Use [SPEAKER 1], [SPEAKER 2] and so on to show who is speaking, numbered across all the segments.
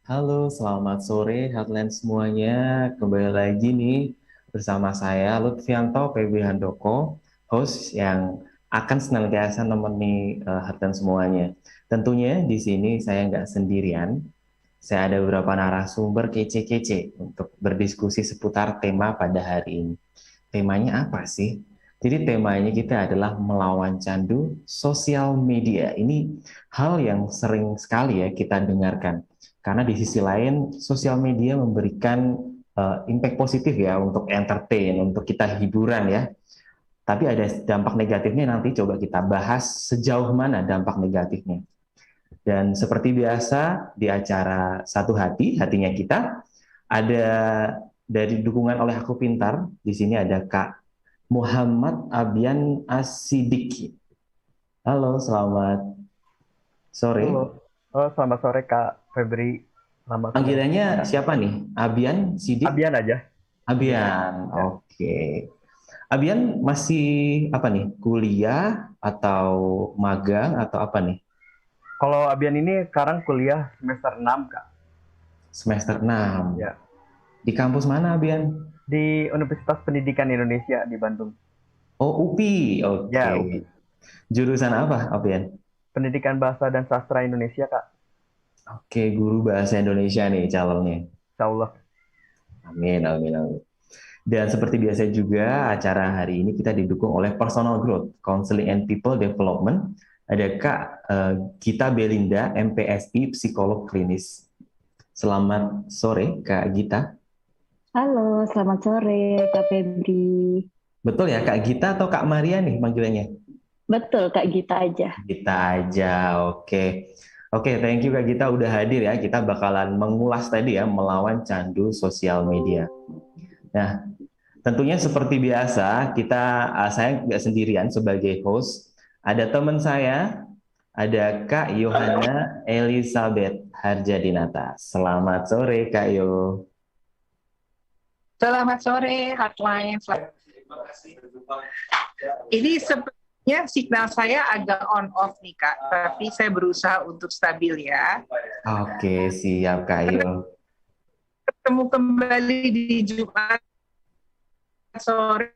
[SPEAKER 1] Halo, selamat sore Heartland semuanya. Kembali lagi nih bersama saya Lutfianto PB Handoko, host yang akan senantiasa nemeni Heartland semuanya. Tentunya di sini saya nggak sendirian. Saya ada beberapa narasumber kece-kece untuk berdiskusi seputar tema pada hari ini. Temanya apa sih? Jadi temanya kita adalah melawan candu sosial media. Ini hal yang sering sekali ya kita dengarkan. Karena di sisi lain sosial media memberikan impact positif ya untuk entertain, untuk kita hiburan ya. Tapi ada dampak negatifnya nanti coba kita bahas sejauh mana dampak negatifnya. Dan seperti biasa di acara Satu Hati, hatinya kita, ada dari dukungan oleh Aku Pintar. Di sini ada Kak Muhammad Abian Asidiki. Halo, selamat
[SPEAKER 2] Halo,
[SPEAKER 1] sore.
[SPEAKER 2] selamat sore Kak Febri. Selamat sore
[SPEAKER 1] Panggilannya
[SPEAKER 2] Kak.
[SPEAKER 1] siapa nih? Abian, Sidik?
[SPEAKER 2] Abian aja. Abian.
[SPEAKER 1] Abian,
[SPEAKER 2] Ya.
[SPEAKER 1] oke. Abian masih apa nih? Kuliah atau magang atau apa nih?
[SPEAKER 2] Kalau Abian ini sekarang kuliah semester 6 Kak.
[SPEAKER 1] Semester 6.
[SPEAKER 2] Ya.
[SPEAKER 1] Di kampus mana, Abian?
[SPEAKER 2] Di Universitas Pendidikan Indonesia di Bandung.
[SPEAKER 1] Oh, UPI.
[SPEAKER 2] Ya,
[SPEAKER 1] Oke.
[SPEAKER 2] UPI.
[SPEAKER 1] Jurusan apa, Abian?
[SPEAKER 2] Pendidikan Bahasa dan Sastra Indonesia Kak.
[SPEAKER 1] Oke, guru bahasa Indonesia nih calonnya.
[SPEAKER 2] Insya Allah.
[SPEAKER 1] Amin, amin, amin. Dan seperti biasa juga, acara hari ini kita didukung oleh Personal Growth, Counseling and People Development. Ada Kak Gita Belinda, MPSI, Psikolog Klinis. Selamat sore, Kak Gita.
[SPEAKER 3] Halo, selamat sore Kak Febri.
[SPEAKER 1] Betul ya, Kak Gita atau Kak Maria nih panggilannya?
[SPEAKER 3] Betul Kak Gita aja.
[SPEAKER 1] Gita aja, oke. Oke, thank you Kak Gita udah hadir ya. Kita bakalan mengulas tadi ya, melawan candu sosial media. Nah, tentunya seperti biasa, saya nggak sendirian sebagai host. Ada teman saya, ada Kak Yohana Elizabeth Harjadinata. Selamat sore Kak Yo.
[SPEAKER 4] Selamat sore, hotline. Ini sebenarnya signal saya agak on off nih Kak, tapi saya berusaha untuk stabil ya.
[SPEAKER 1] Oke, siap Kak Yo.
[SPEAKER 4] Ketemu kembali di Jumat sore.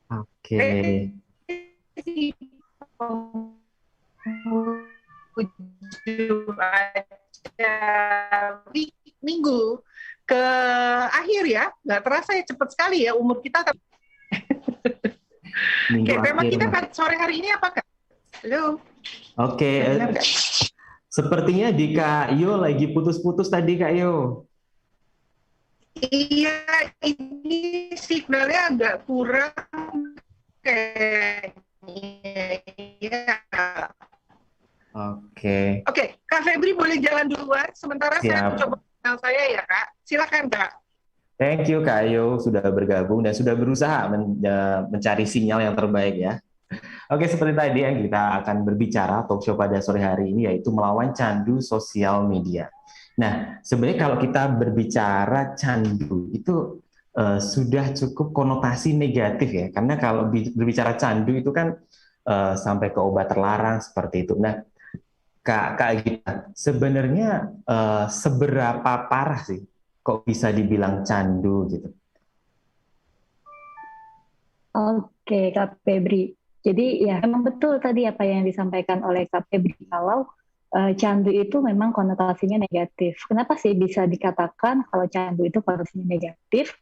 [SPEAKER 1] Oke,
[SPEAKER 4] Minggu ke akhir ya, nggak terasa ya, cepet sekali ya umur kita.
[SPEAKER 1] minggu
[SPEAKER 4] Oke, tema
[SPEAKER 1] akhir.
[SPEAKER 4] kita sore hari ini apa Kak? Halo,
[SPEAKER 1] Oke,
[SPEAKER 4] benar nggak?
[SPEAKER 1] sepertinya di Kak Yo lagi putus-putus tadi Kak Yo.
[SPEAKER 4] Iya, ini signalnya agak kurang kayaknya. Ya.
[SPEAKER 1] Oke,
[SPEAKER 4] Oke, Kak Febri boleh jalan duluan. Sementara saya
[SPEAKER 1] siap.
[SPEAKER 4] mencoba signal saya ya Kak. Silakan Kak.
[SPEAKER 1] Thank you Kak Yo sudah bergabung dan sudah berusaha mencari sinyal yang terbaik ya. Oke, seperti tadi yang kita akan berbicara talk show pada sore hari ini yaitu melawan candu sosial media. Nah, sebenarnya kalau kita berbicara candu itu sudah cukup konotasi negatif ya, karena kalau berbicara candu itu kan sampai ke obat terlarang seperti itu. Nah, Kak Gita, sebenarnya seberapa parah sih kok bisa dibilang candu gitu?
[SPEAKER 3] Oke Kak Febri. Jadi ya memang betul tadi apa yang disampaikan oleh Kak Febri kalau candu itu memang konotasinya negatif. Kenapa sih bisa dikatakan kalau candu itu konotasinya negatif?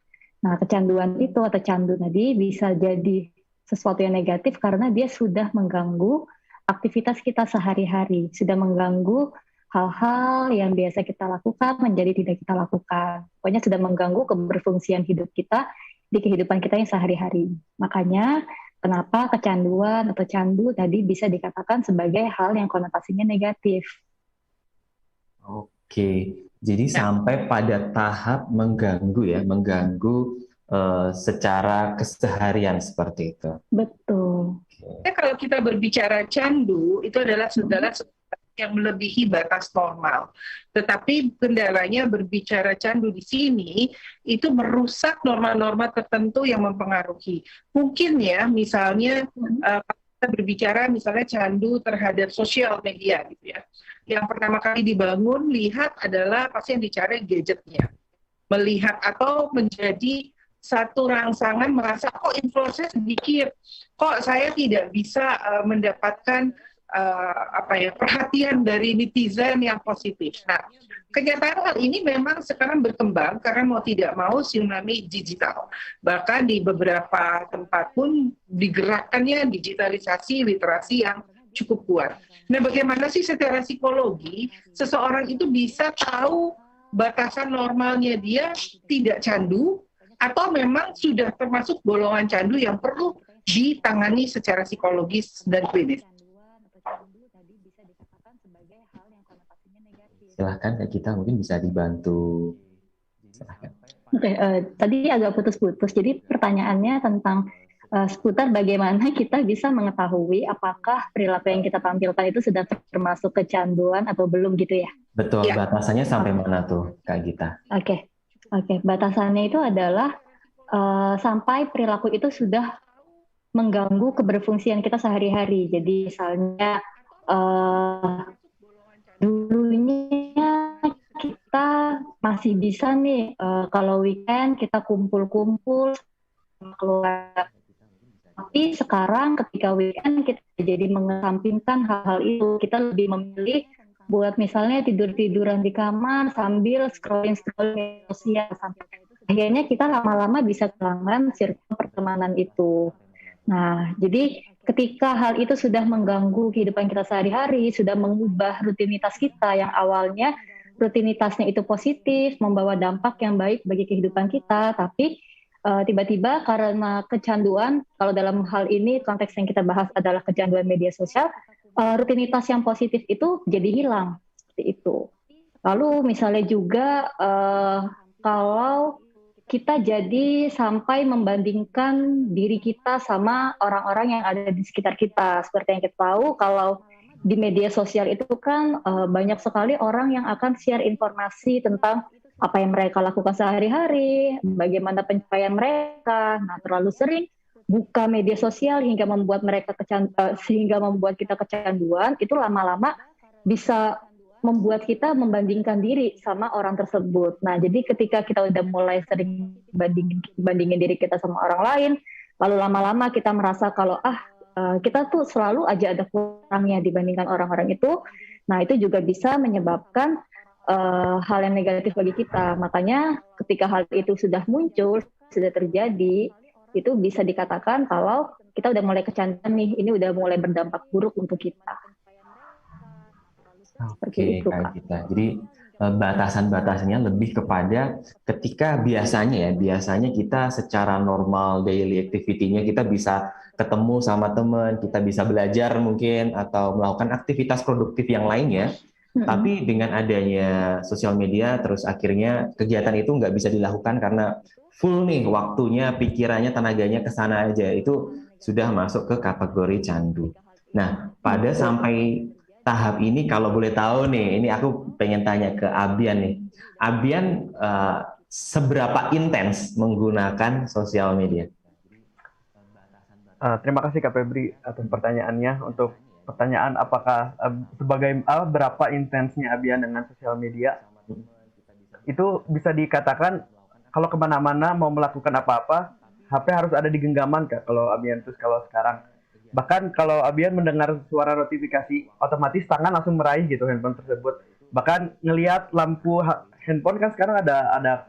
[SPEAKER 3] Nah, kecanduan itu atau candu tadi bisa jadi sesuatu yang negatif karena dia sudah mengganggu aktivitas kita sehari-hari, sudah mengganggu hal-hal yang biasa kita lakukan menjadi tidak kita lakukan. Pokoknya sudah mengganggu keberfungsian hidup kita di kehidupan kita yang sehari-hari. Makanya kenapa kecanduan atau candu tadi bisa dikatakan sebagai hal yang konotasinya negatif.
[SPEAKER 1] Oke, jadi
[SPEAKER 4] Ya.
[SPEAKER 1] sampai pada tahap mengganggu ya, mengganggu secara keseharian seperti itu.
[SPEAKER 3] Betul.
[SPEAKER 4] Ya, kalau kita berbicara candu, itu adalah segala sesuatu yang melebihi batas normal. Tetapi kendalanya berbicara candu di sini, itu merusak norma-norma tertentu yang mempengaruhi. Mungkin ya, misalnya kita berbicara misalnya candu terhadap sosial media gitu ya. yang pertama kali dibangun, lihat adalah pasti yang dicari gadgetnya. Melihat atau menjadi satu rangsangan merasa kok influence sedikit, kok saya tidak bisa mendapatkan perhatian dari netizen yang positif. Nah, kenyataan hal ini memang sekarang berkembang karena mau tidak mau tsunami digital. Bahkan di beberapa tempat pun digerakkannya digitalisasi literasi yang cukup kuat. Nah, bagaimana sih secara psikologi seseorang itu bisa tahu batasan normalnya dia tidak candu atau memang sudah termasuk golongan candu yang perlu ditangani secara psikologis dan klinis?
[SPEAKER 1] Silahkan Kak Gita, mungkin bisa dibantu. Silahkan.
[SPEAKER 3] Oke, tadi agak putus-putus. Jadi pertanyaannya tentang seputar bagaimana kita bisa mengetahui apakah perilaku yang kita tampilkan itu sudah termasuk kecanduan atau belum gitu ya?
[SPEAKER 1] Betul,
[SPEAKER 4] Ya.
[SPEAKER 1] batasannya sampai mana tuh Kak Gita?
[SPEAKER 3] Oke, batasannya itu adalah sampai perilaku itu sudah mengganggu keberfungsian kita sehari-hari. Jadi misalnya dulunya kita masih bisa nih kalau weekend kita kumpul-kumpul sama keluarga. Tapi sekarang ketika weekend kita jadi mengesampingkan hal-hal itu. Kita lebih memilih buat misalnya tidur-tiduran di kamar sambil scrolling media sosial. Akhirnya kita lama-lama bisa kehilangan circle pertemanan itu. Nah, jadi ketika hal itu sudah mengganggu kehidupan kita sehari-hari, sudah mengubah rutinitas kita yang awalnya rutinitasnya itu positif, membawa dampak yang baik bagi kehidupan kita, tapi tiba-tiba karena kecanduan, kalau dalam hal ini konteks yang kita bahas adalah kecanduan media sosial, rutinitas yang positif itu jadi hilang, seperti itu. Lalu misalnya juga kalau kita jadi sampai membandingkan diri kita sama orang-orang yang ada di sekitar kita. Seperti yang kita tahu, kalau di media sosial itu kan banyak sekali orang yang akan share informasi tentang apa yang mereka lakukan sehari-hari, bagaimana pencapaian mereka. Nah, terlalu sering buka media sosial hingga membuat kita kecanduan, itu lama-lama bisa membuat kita membandingkan diri sama orang tersebut. Nah, jadi ketika kita udah mulai sering bandingin diri kita sama orang lain, lalu lama-lama kita merasa kalau kita tuh selalu aja ada kurangnya dibandingkan orang-orang itu. Nah, itu juga bisa menyebabkan hal yang negatif bagi kita. Makanya ketika hal itu sudah muncul, sudah terjadi, itu bisa dikatakan kalau kita udah mulai kecanduan nih, ini udah mulai berdampak buruk untuk kita.
[SPEAKER 1] Oke, Kak Gita. Jadi batasan-batasannya lebih kepada ketika biasanya kita secara normal daily activity-nya kita bisa ketemu sama teman, kita bisa belajar mungkin atau melakukan aktivitas produktif yang lainnya. Tapi dengan adanya sosial media, terus akhirnya kegiatan itu nggak bisa dilakukan karena full nih waktunya, pikirannya, tenaganya ke sana aja. Itu sudah masuk ke kategori candu. Nah, pada sampai tahap ini kalau boleh tahu nih, ini aku pengen tanya ke Abian nih. Abian seberapa intens menggunakan sosial media?
[SPEAKER 2] Terima kasih Kak Febri atas pertanyaannya. Untuk pertanyaan apakah berapa intensnya Abian dengan sosial media, itu bisa dikatakan kalau kemana-mana mau melakukan apa-apa, HP harus ada di genggaman Kak. Kalau Abian terus kalau sekarang. Bahkan kalau Abian mendengar suara notifikasi, otomatis tangan langsung meraih gitu handphone tersebut. Bahkan ngelihat lampu handphone kan sekarang ada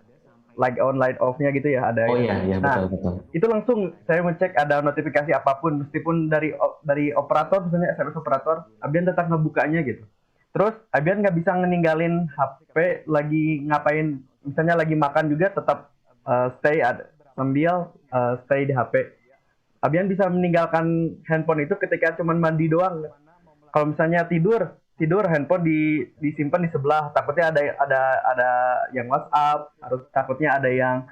[SPEAKER 2] light on, light off-nya gitu ya. Ada.
[SPEAKER 1] Oh iya, betul.
[SPEAKER 2] Itu langsung saya ngecek ada notifikasi apapun, meskipun dari operator, misalnya SMS operator, Abian tetap ngebukanya gitu. Terus Abian nggak bisa ngeninggalin HP lagi ngapain, misalnya lagi makan juga tetap sambil stay di HP. Abian bisa meninggalkan handphone itu ketika cuma mandi doang. Kalau misalnya tidur handphone disimpan di sebelah. Takutnya ada yang WhatsApp, takutnya ada yang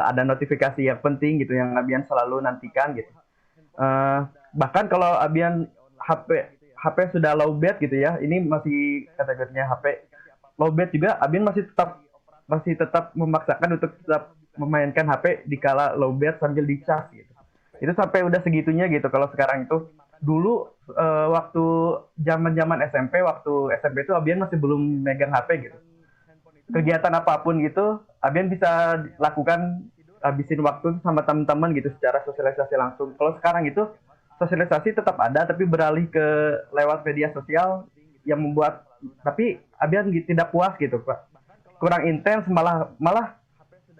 [SPEAKER 2] ada notifikasi yang penting gitu yang Abian selalu nantikan gitu. Bahkan kalau Abian HP sudah low bat gitu ya, ini masih kategorinya HP low bat juga, Abian masih tetap memaksakan untuk tetap memainkan HP di kala low bat sambil dicas gitu. Itu sampai udah segitunya gitu kalau sekarang itu. dulu waktu zaman-zaman SMP, waktu SMP itu Abian masih belum megang HP gitu. Kegiatan apapun gitu, Abian bisa lakukan habisin waktu sama teman-teman gitu secara sosialisasi langsung. Kalau sekarang itu sosialisasi tetap ada tapi beralih ke lewat media sosial yang membuat tapi Abian tidak puas gitu, Pak. Kurang intens, malah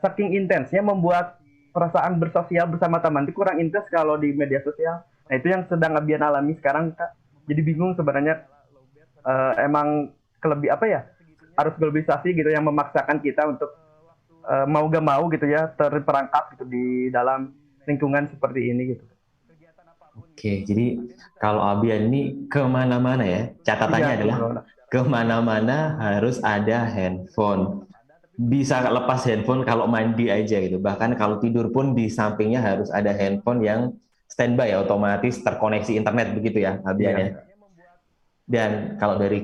[SPEAKER 2] saking intensnya membuat perasaan bersosial bersama teman itu kurang intens kalau di media sosial. Nah, itu yang sedang Abian alami sekarang, Kak. Jadi bingung sebenarnya emang kelebih apa ya? Harus globalisasi gitu yang memaksakan kita untuk mau gak mau gitu ya terperangkap gitu di dalam lingkungan seperti ini gitu.
[SPEAKER 1] Oke, jadi kalau Abian ini kemana-mana ya, catatannya
[SPEAKER 2] Iya,
[SPEAKER 1] adalah kemana-mana harus ada handphone. Bisa lepas handphone kalau mandi aja gitu. Bahkan kalau tidur pun di sampingnya harus ada handphone yang standby ya, otomatis terkoneksi internet begitu ya, Abian ya.
[SPEAKER 2] Iya.
[SPEAKER 1] Dan kalau dari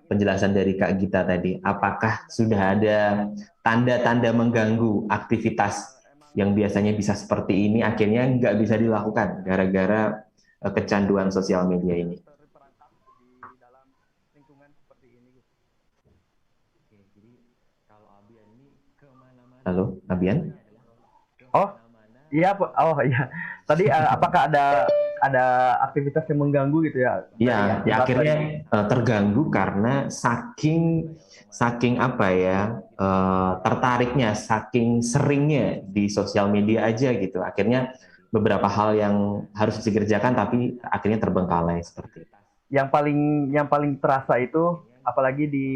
[SPEAKER 1] penjelasan dari Kak Gita tadi, apakah sudah ada tanda-tanda mengganggu aktivitas yang biasanya bisa seperti ini akhirnya nggak bisa dilakukan gara-gara kecanduan sosial media ini? Halo, Abian?
[SPEAKER 2] Oh, iya, oh iya. Tadi apakah ada aktivitas yang mengganggu gitu ya?
[SPEAKER 1] Ya, ya akhirnya terganggu karena saking apa ya tertariknya, saking seringnya di sosial media aja gitu. Akhirnya beberapa hal yang harus dikerjakan tapi akhirnya terbengkalai seperti itu.
[SPEAKER 2] Yang paling terasa itu apalagi di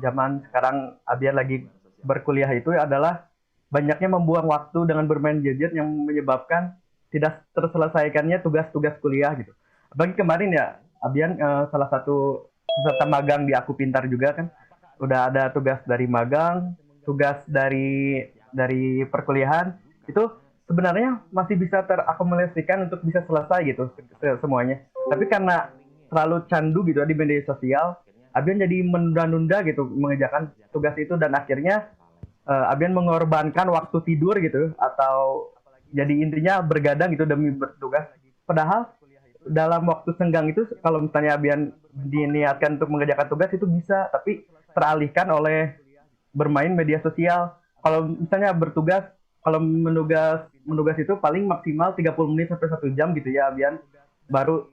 [SPEAKER 2] zaman sekarang Abian lagi berkuliah itu adalah banyaknya membuang waktu dengan bermain gadget yang menyebabkan tidak terselesaikannya tugas-tugas kuliah gitu. Apalagi kemarin ya Abian salah satu peserta magang di Aku Pintar juga kan udah ada tugas dari magang, tugas dari perkuliahan itu sebenarnya masih bisa terakumulasikan untuk bisa selesai gitu semuanya. Tapi karena terlalu candu gitu di media sosial, Abian jadi menunda-nunda gitu mengerjakan tugas itu dan akhirnya Abian mengorbankan waktu tidur gitu atau jadi intinya bergadang gitu demi bertugas. Padahal dalam waktu senggang itu kalau misalnya Abian diniatkan untuk mengerjakan tugas itu bisa, tapi teralihkan oleh bermain media sosial. Kalau misalnya bertugas, kalau menugas itu paling maksimal 30 menit sampai 1 jam gitu ya Abian baru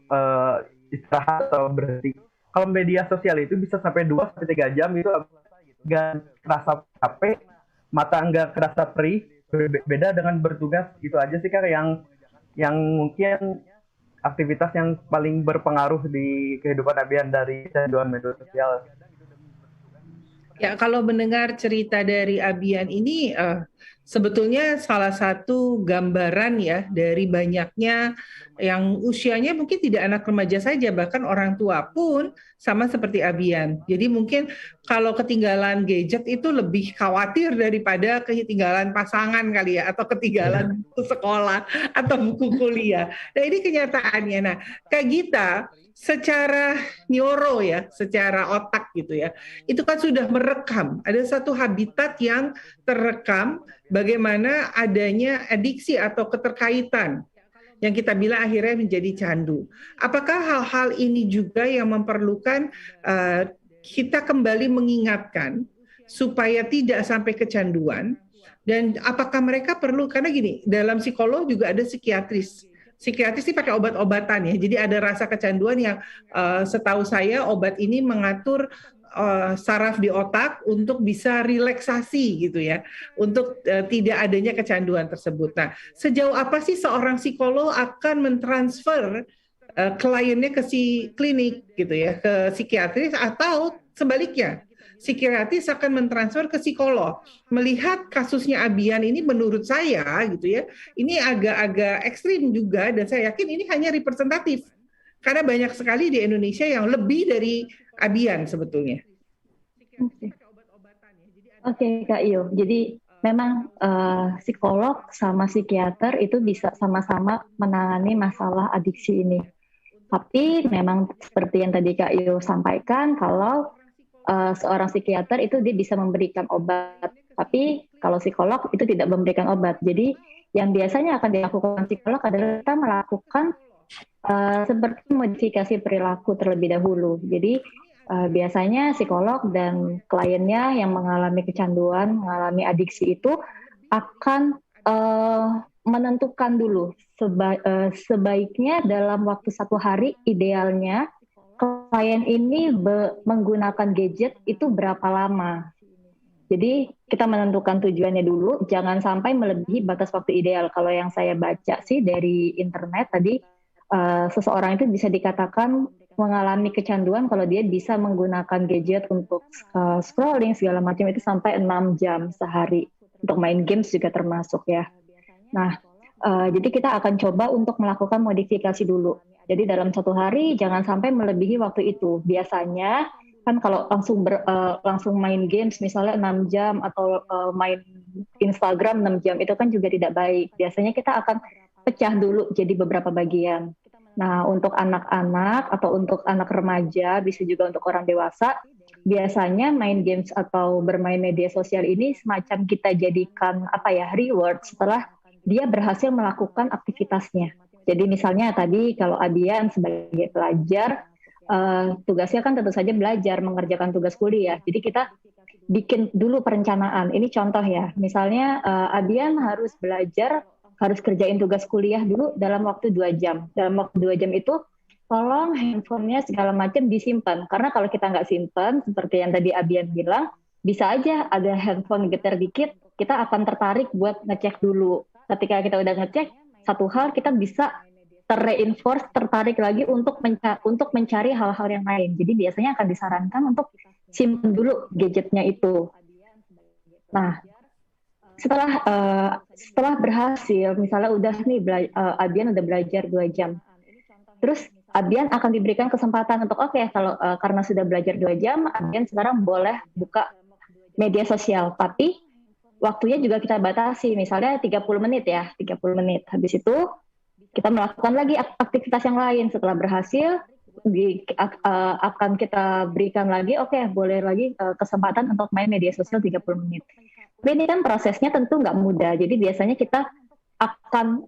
[SPEAKER 2] istirahat atau berhenti. Kalau media sosial itu bisa sampai 2 sampai 3 jam itu nggak kerasa capek, mata nggak kerasa perih, beda dengan bertugas. Itu aja sih Kak yang mungkin aktivitas yang paling berpengaruh di kehidupan Abian dari kecanduan media sosial.
[SPEAKER 4] Ya, kalau mendengar cerita dari Abian ini sebetulnya salah satu gambaran ya dari banyaknya yang usianya mungkin tidak anak remaja saja, bahkan orang tua pun sama seperti Abian. Jadi mungkin kalau ketinggalan gadget itu lebih khawatir daripada ketinggalan pasangan kali ya, atau ketinggalan buku sekolah atau buku kuliah. Nah ini kenyataannya. Nah Kak Gita, secara neuro ya, secara otak gitu ya, itu kan sudah merekam, ada satu habitat yang terekam bagaimana adanya adiksi atau keterkaitan yang kita bilang akhirnya menjadi candu. Apakah hal-hal ini juga yang memerlukan kita kembali mengingatkan supaya tidak sampai kecanduan, dan apakah mereka perlu, karena gini, dalam psikolog juga ada psikiatris ini pakai obat-obatan ya, jadi ada rasa kecanduan yang setahu saya obat ini mengatur saraf di otak untuk bisa relaksasi gitu ya, untuk tidak adanya kecanduan tersebut. Nah, sejauh apa sih seorang psikolog akan mentransfer kliennya ke klinik gitu ya, ke psikiatris, atau sebaliknya psikiatris akan mentransfer ke psikolog. Melihat kasusnya Abian ini menurut saya gitu ya, ini agak-agak ekstrim juga, dan saya yakin ini hanya representatif. Karena banyak sekali di Indonesia yang lebih dari Abian sebetulnya.
[SPEAKER 3] Oke, Kak Iyo. Jadi memang psikolog sama psikiater itu bisa sama-sama menangani masalah adiksi ini. Tapi memang seperti yang tadi Kak Iyo sampaikan, kalau seorang psikiater itu dia bisa memberikan obat, tapi kalau psikolog itu tidak memberikan obat. Jadi yang biasanya akan dilakukan psikolog adalah kita melakukan Seperti modifikasi perilaku terlebih dahulu. Jadi biasanya psikolog dan kliennya yang mengalami kecanduan, mengalami adiksi itu akan menentukan dulu sebaiknya dalam waktu 1 hari idealnya klien ini menggunakan gadget itu berapa lama. Jadi kita menentukan tujuannya dulu, jangan sampai melebihi batas waktu ideal. Kalau yang saya baca sih dari internet tadi, seseorang itu bisa dikatakan mengalami kecanduan kalau dia bisa menggunakan gadget untuk scrolling segala macam itu sampai 6 jam sehari. Untuk main games juga termasuk ya. Nah, jadi kita akan coba untuk melakukan modifikasi dulu. Jadi dalam 1 hari jangan sampai melebihi waktu itu. Biasanya kan kalau langsung main games misalnya 6 jam atau main Instagram 6 jam itu kan juga tidak baik. Biasanya kita akan pecah dulu jadi beberapa bagian. Nah, untuk anak-anak atau untuk anak remaja, bisa juga untuk orang dewasa, biasanya main games atau bermain media sosial ini semacam kita jadikan reward setelah dia berhasil melakukan aktivitasnya. Jadi misalnya tadi kalau Abian sebagai pelajar, tugasnya kan tentu saja belajar, mengerjakan tugas kuliah. Jadi kita bikin dulu perencanaan. Ini contoh ya, misalnya Abian harus belajar, harus kerjain tugas kuliah dulu dalam waktu 2 jam. Dalam waktu 2 jam itu, tolong handphonenya segala macam disimpan. Karena kalau kita nggak simpan, seperti yang tadi Abian bilang, bisa aja ada handphone getar dikit, kita akan tertarik buat ngecek dulu. Ketika kita udah ngecek, satu hal kita bisa terreinforce, tertarik lagi untuk mencari hal-hal yang lain. Jadi biasanya akan disarankan untuk simpan dulu gadgetnya itu. Nah, setelah berhasil, misalnya udah nih Abian udah belajar 2 jam, terus Abian akan diberikan kesempatan untuk kalau karena sudah belajar 2 jam, Abian sekarang boleh buka media sosial, tapi waktunya juga kita batasi, misalnya 30 menit ya, 30 menit. Habis itu kita melakukan lagi aktivitas yang lain. Setelah berhasil, akan kita berikan lagi, boleh lagi kesempatan untuk main media sosial 30 menit. Tapi ini kan prosesnya tentu nggak mudah. Jadi biasanya kita akan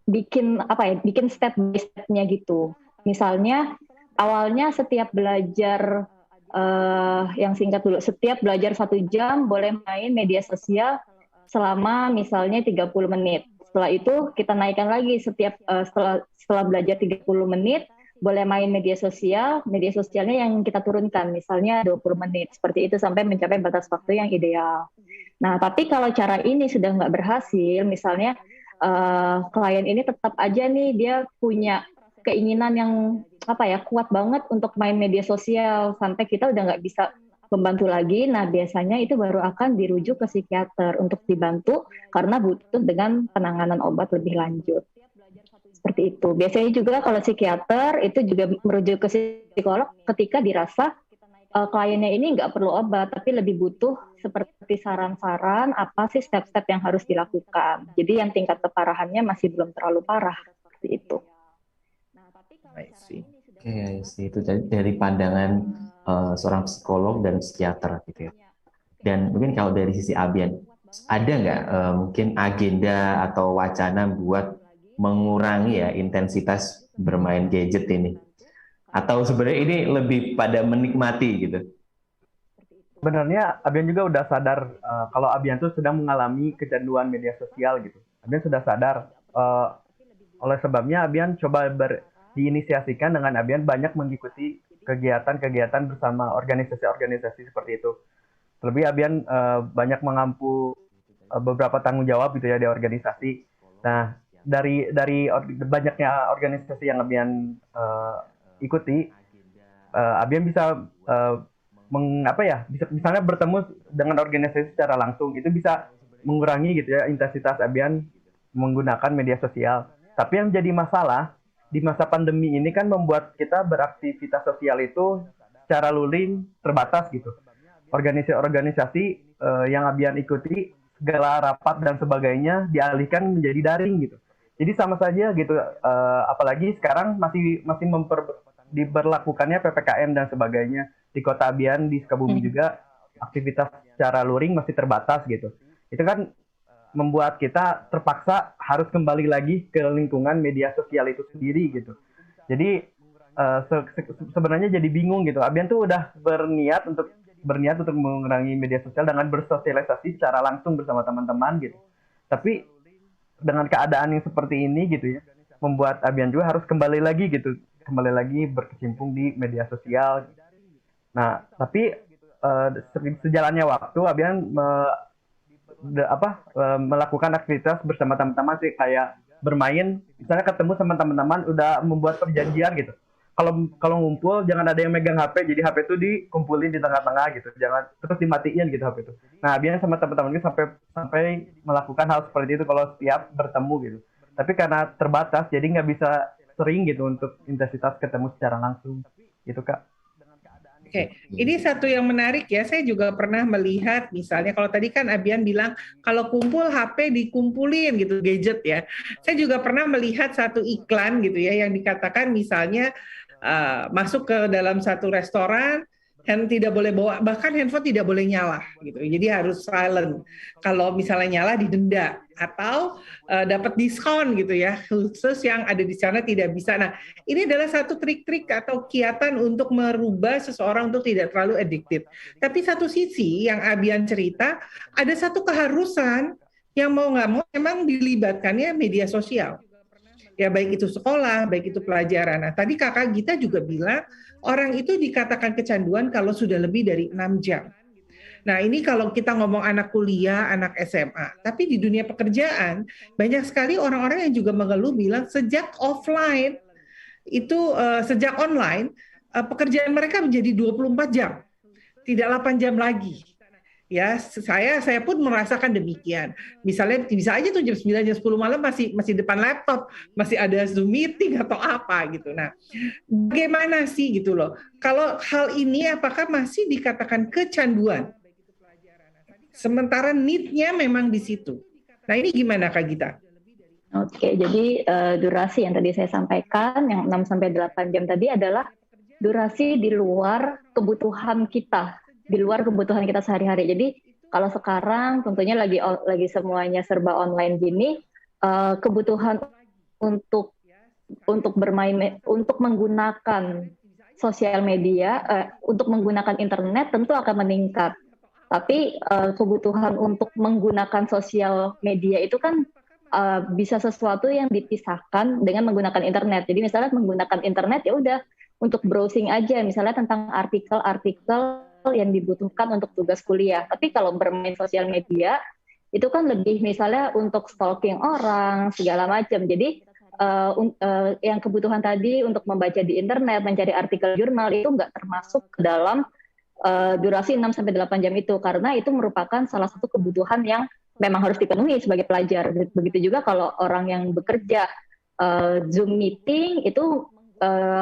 [SPEAKER 3] bikin step by step-nya gitu. Misalnya awalnya setiap belajar yang singkat dulu, setiap belajar 1 jam boleh main media sosial selama misalnya 30 menit. Setelah itu kita naikkan lagi setelah belajar 30 menit boleh main media sosialnya yang kita turunkan misalnya 20 menit. Seperti itu sampai mencapai batas waktu yang ideal. Nah, tapi kalau cara ini sudah nggak berhasil, misalnya klien ini tetap aja nih dia punya keinginan yang kuat banget untuk main media sosial sampai kita udah nggak bisa membantu lagi. Nah, biasanya itu baru akan dirujuk ke psikiater untuk dibantu karena butuh dengan penanganan obat lebih lanjut. Seperti itu. Biasanya juga kalau psikiater itu juga merujuk ke psikolog ketika dirasa kliennya ini nggak perlu obat, tapi lebih butuh seperti saran-saran apa sih step-step yang harus dilakukan. Jadi yang tingkat keparahannya masih belum terlalu parah. Seperti itu.
[SPEAKER 1] I see. Oke, itu dari pandangan seorang psikolog dan psikiater gitu ya. Dan mungkin kalau dari sisi Abian, ada nggak mungkin agenda atau wacana buat mengurangi ya intensitas bermain gadget ini? Atau sebenarnya ini lebih pada menikmati gitu?
[SPEAKER 2] Sebenarnya Abian juga udah sadar kalau Abian tuh sedang mengalami kecanduan media sosial gitu. Abian sudah sadar. Oleh sebabnya Abian coba diinisiasikan dengan Abian banyak mengikuti kegiatan-kegiatan bersama organisasi-organisasi seperti itu. Terlebih Abian banyak mengampu beberapa tanggung jawab gitu ya di organisasi. Nah, dari banyaknya organisasi yang Abian ikuti, Abian bisa bisa misalnya bertemu dengan organisasi secara langsung, itu bisa mengurangi gitu ya intensitas Abian menggunakan media sosial. Tapi yang jadi masalah di masa pandemi ini kan membuat kita beraktivitas sosial itu secara luring terbatas gitu. Organisasi-organisasi yang Abian ikuti, segala rapat dan sebagainya dialihkan menjadi daring gitu. Jadi sama saja gitu, apalagi sekarang masih diberlakukannya PPKM dan sebagainya. Di kota Abian, di Sukabumi juga aktivitas secara luring masih terbatas gitu. Itu kan membuat kita terpaksa harus kembali lagi ke lingkungan media sosial itu sendiri gitu. Jadi sebenarnya jadi bingung gitu. Abian tuh udah berniat untuk mengurangi media sosial dengan bersosialisasi secara langsung bersama teman-teman gitu. Tapi dengan keadaan yang seperti ini gitu ya, membuat Abian juga harus kembali lagi berkecimpung di media sosial. Nah, tapi sejalannya waktu Abian melakukan aktivitas bersama teman-teman sih, kayak bermain, misalnya ketemu sama teman-teman udah membuat perjanjian gitu. Kalau ngumpul jangan ada yang megang HP, jadi HP itu dikumpulin di tengah-tengah gitu, jangan terus dimatiin gitu HP itu. Nah, Abian sama teman-teman ini sampai melakukan hal seperti itu kalau setiap bertemu gitu. Tapi karena terbatas, jadi nggak bisa sering gitu untuk intensitas ketemu secara langsung gitu, Kak.
[SPEAKER 4] Oke, ini satu yang menarik ya. Saya juga pernah melihat, misalnya kalau tadi kan Abian bilang kalau kumpul HP dikumpulin gitu, gadget ya. Saya juga pernah melihat satu iklan gitu ya, yang dikatakan misalnya masuk ke dalam satu restoran, tidak boleh bawa, bahkan handphone tidak boleh nyala gitu. Jadi harus silent. Kalau misalnya nyala didenda atau dapat diskon gitu ya, khusus yang ada di sana tidak bisa. Nah, ini adalah satu trik-trik atau kiatan untuk merubah seseorang untuk tidak terlalu addicted. Tapi satu sisi yang Abian cerita, ada satu keharusan yang mau nggak mau memang dilibatkannya media sosial. Ya baik itu sekolah, baik itu pelajaran. Nah, tadi Kakak Gita juga bilang orang itu dikatakan kecanduan kalau sudah lebih dari 6 jam. Nah, ini kalau kita ngomong anak kuliah, anak SMA. Tapi di dunia pekerjaan, banyak sekali orang-orang yang juga mengeluh bilang sejak offline, sejak online, pekerjaan mereka menjadi 24 jam. Tidak 8 jam lagi. Ya, saya pun merasakan demikian. Misalnya bisa aja tuh jam 9 jam 10 malam masih depan laptop, masih ada Zoom meeting atau apa gitu. Nah, bagaimana sih gitu loh. Kalau hal ini apakah masih dikatakan kecanduan? Sementara need-nya memang di situ. Nah, ini gimana Kak Gita?
[SPEAKER 3] Oke, jadi durasi yang tadi saya sampaikan yang 6 sampai 8 jam tadi adalah durasi di luar kebutuhan kita. Di luar kebutuhan kita sehari-hari. Jadi kalau sekarang tentunya lagi semuanya serba online gini, kebutuhan untuk bermain, untuk menggunakan sosial media, untuk menggunakan internet tentu akan meningkat. Tapi kebutuhan untuk menggunakan sosial media itu kan bisa sesuatu yang dipisahkan dengan menggunakan internet. Jadi misalnya menggunakan internet ya udah untuk browsing aja, misalnya tentang artikel-artikel yang dibutuhkan untuk tugas kuliah. Tapi kalau bermain sosial media itu kan lebih misalnya untuk stalking orang segala macam. Jadi yang kebutuhan tadi untuk membaca di internet, mencari artikel jurnal itu nggak termasuk ke dalam durasi 6 sampai 8 jam itu, karena itu merupakan salah satu kebutuhan yang memang harus dipenuhi sebagai pelajar. Begitu juga kalau orang yang bekerja, Zoom meeting itu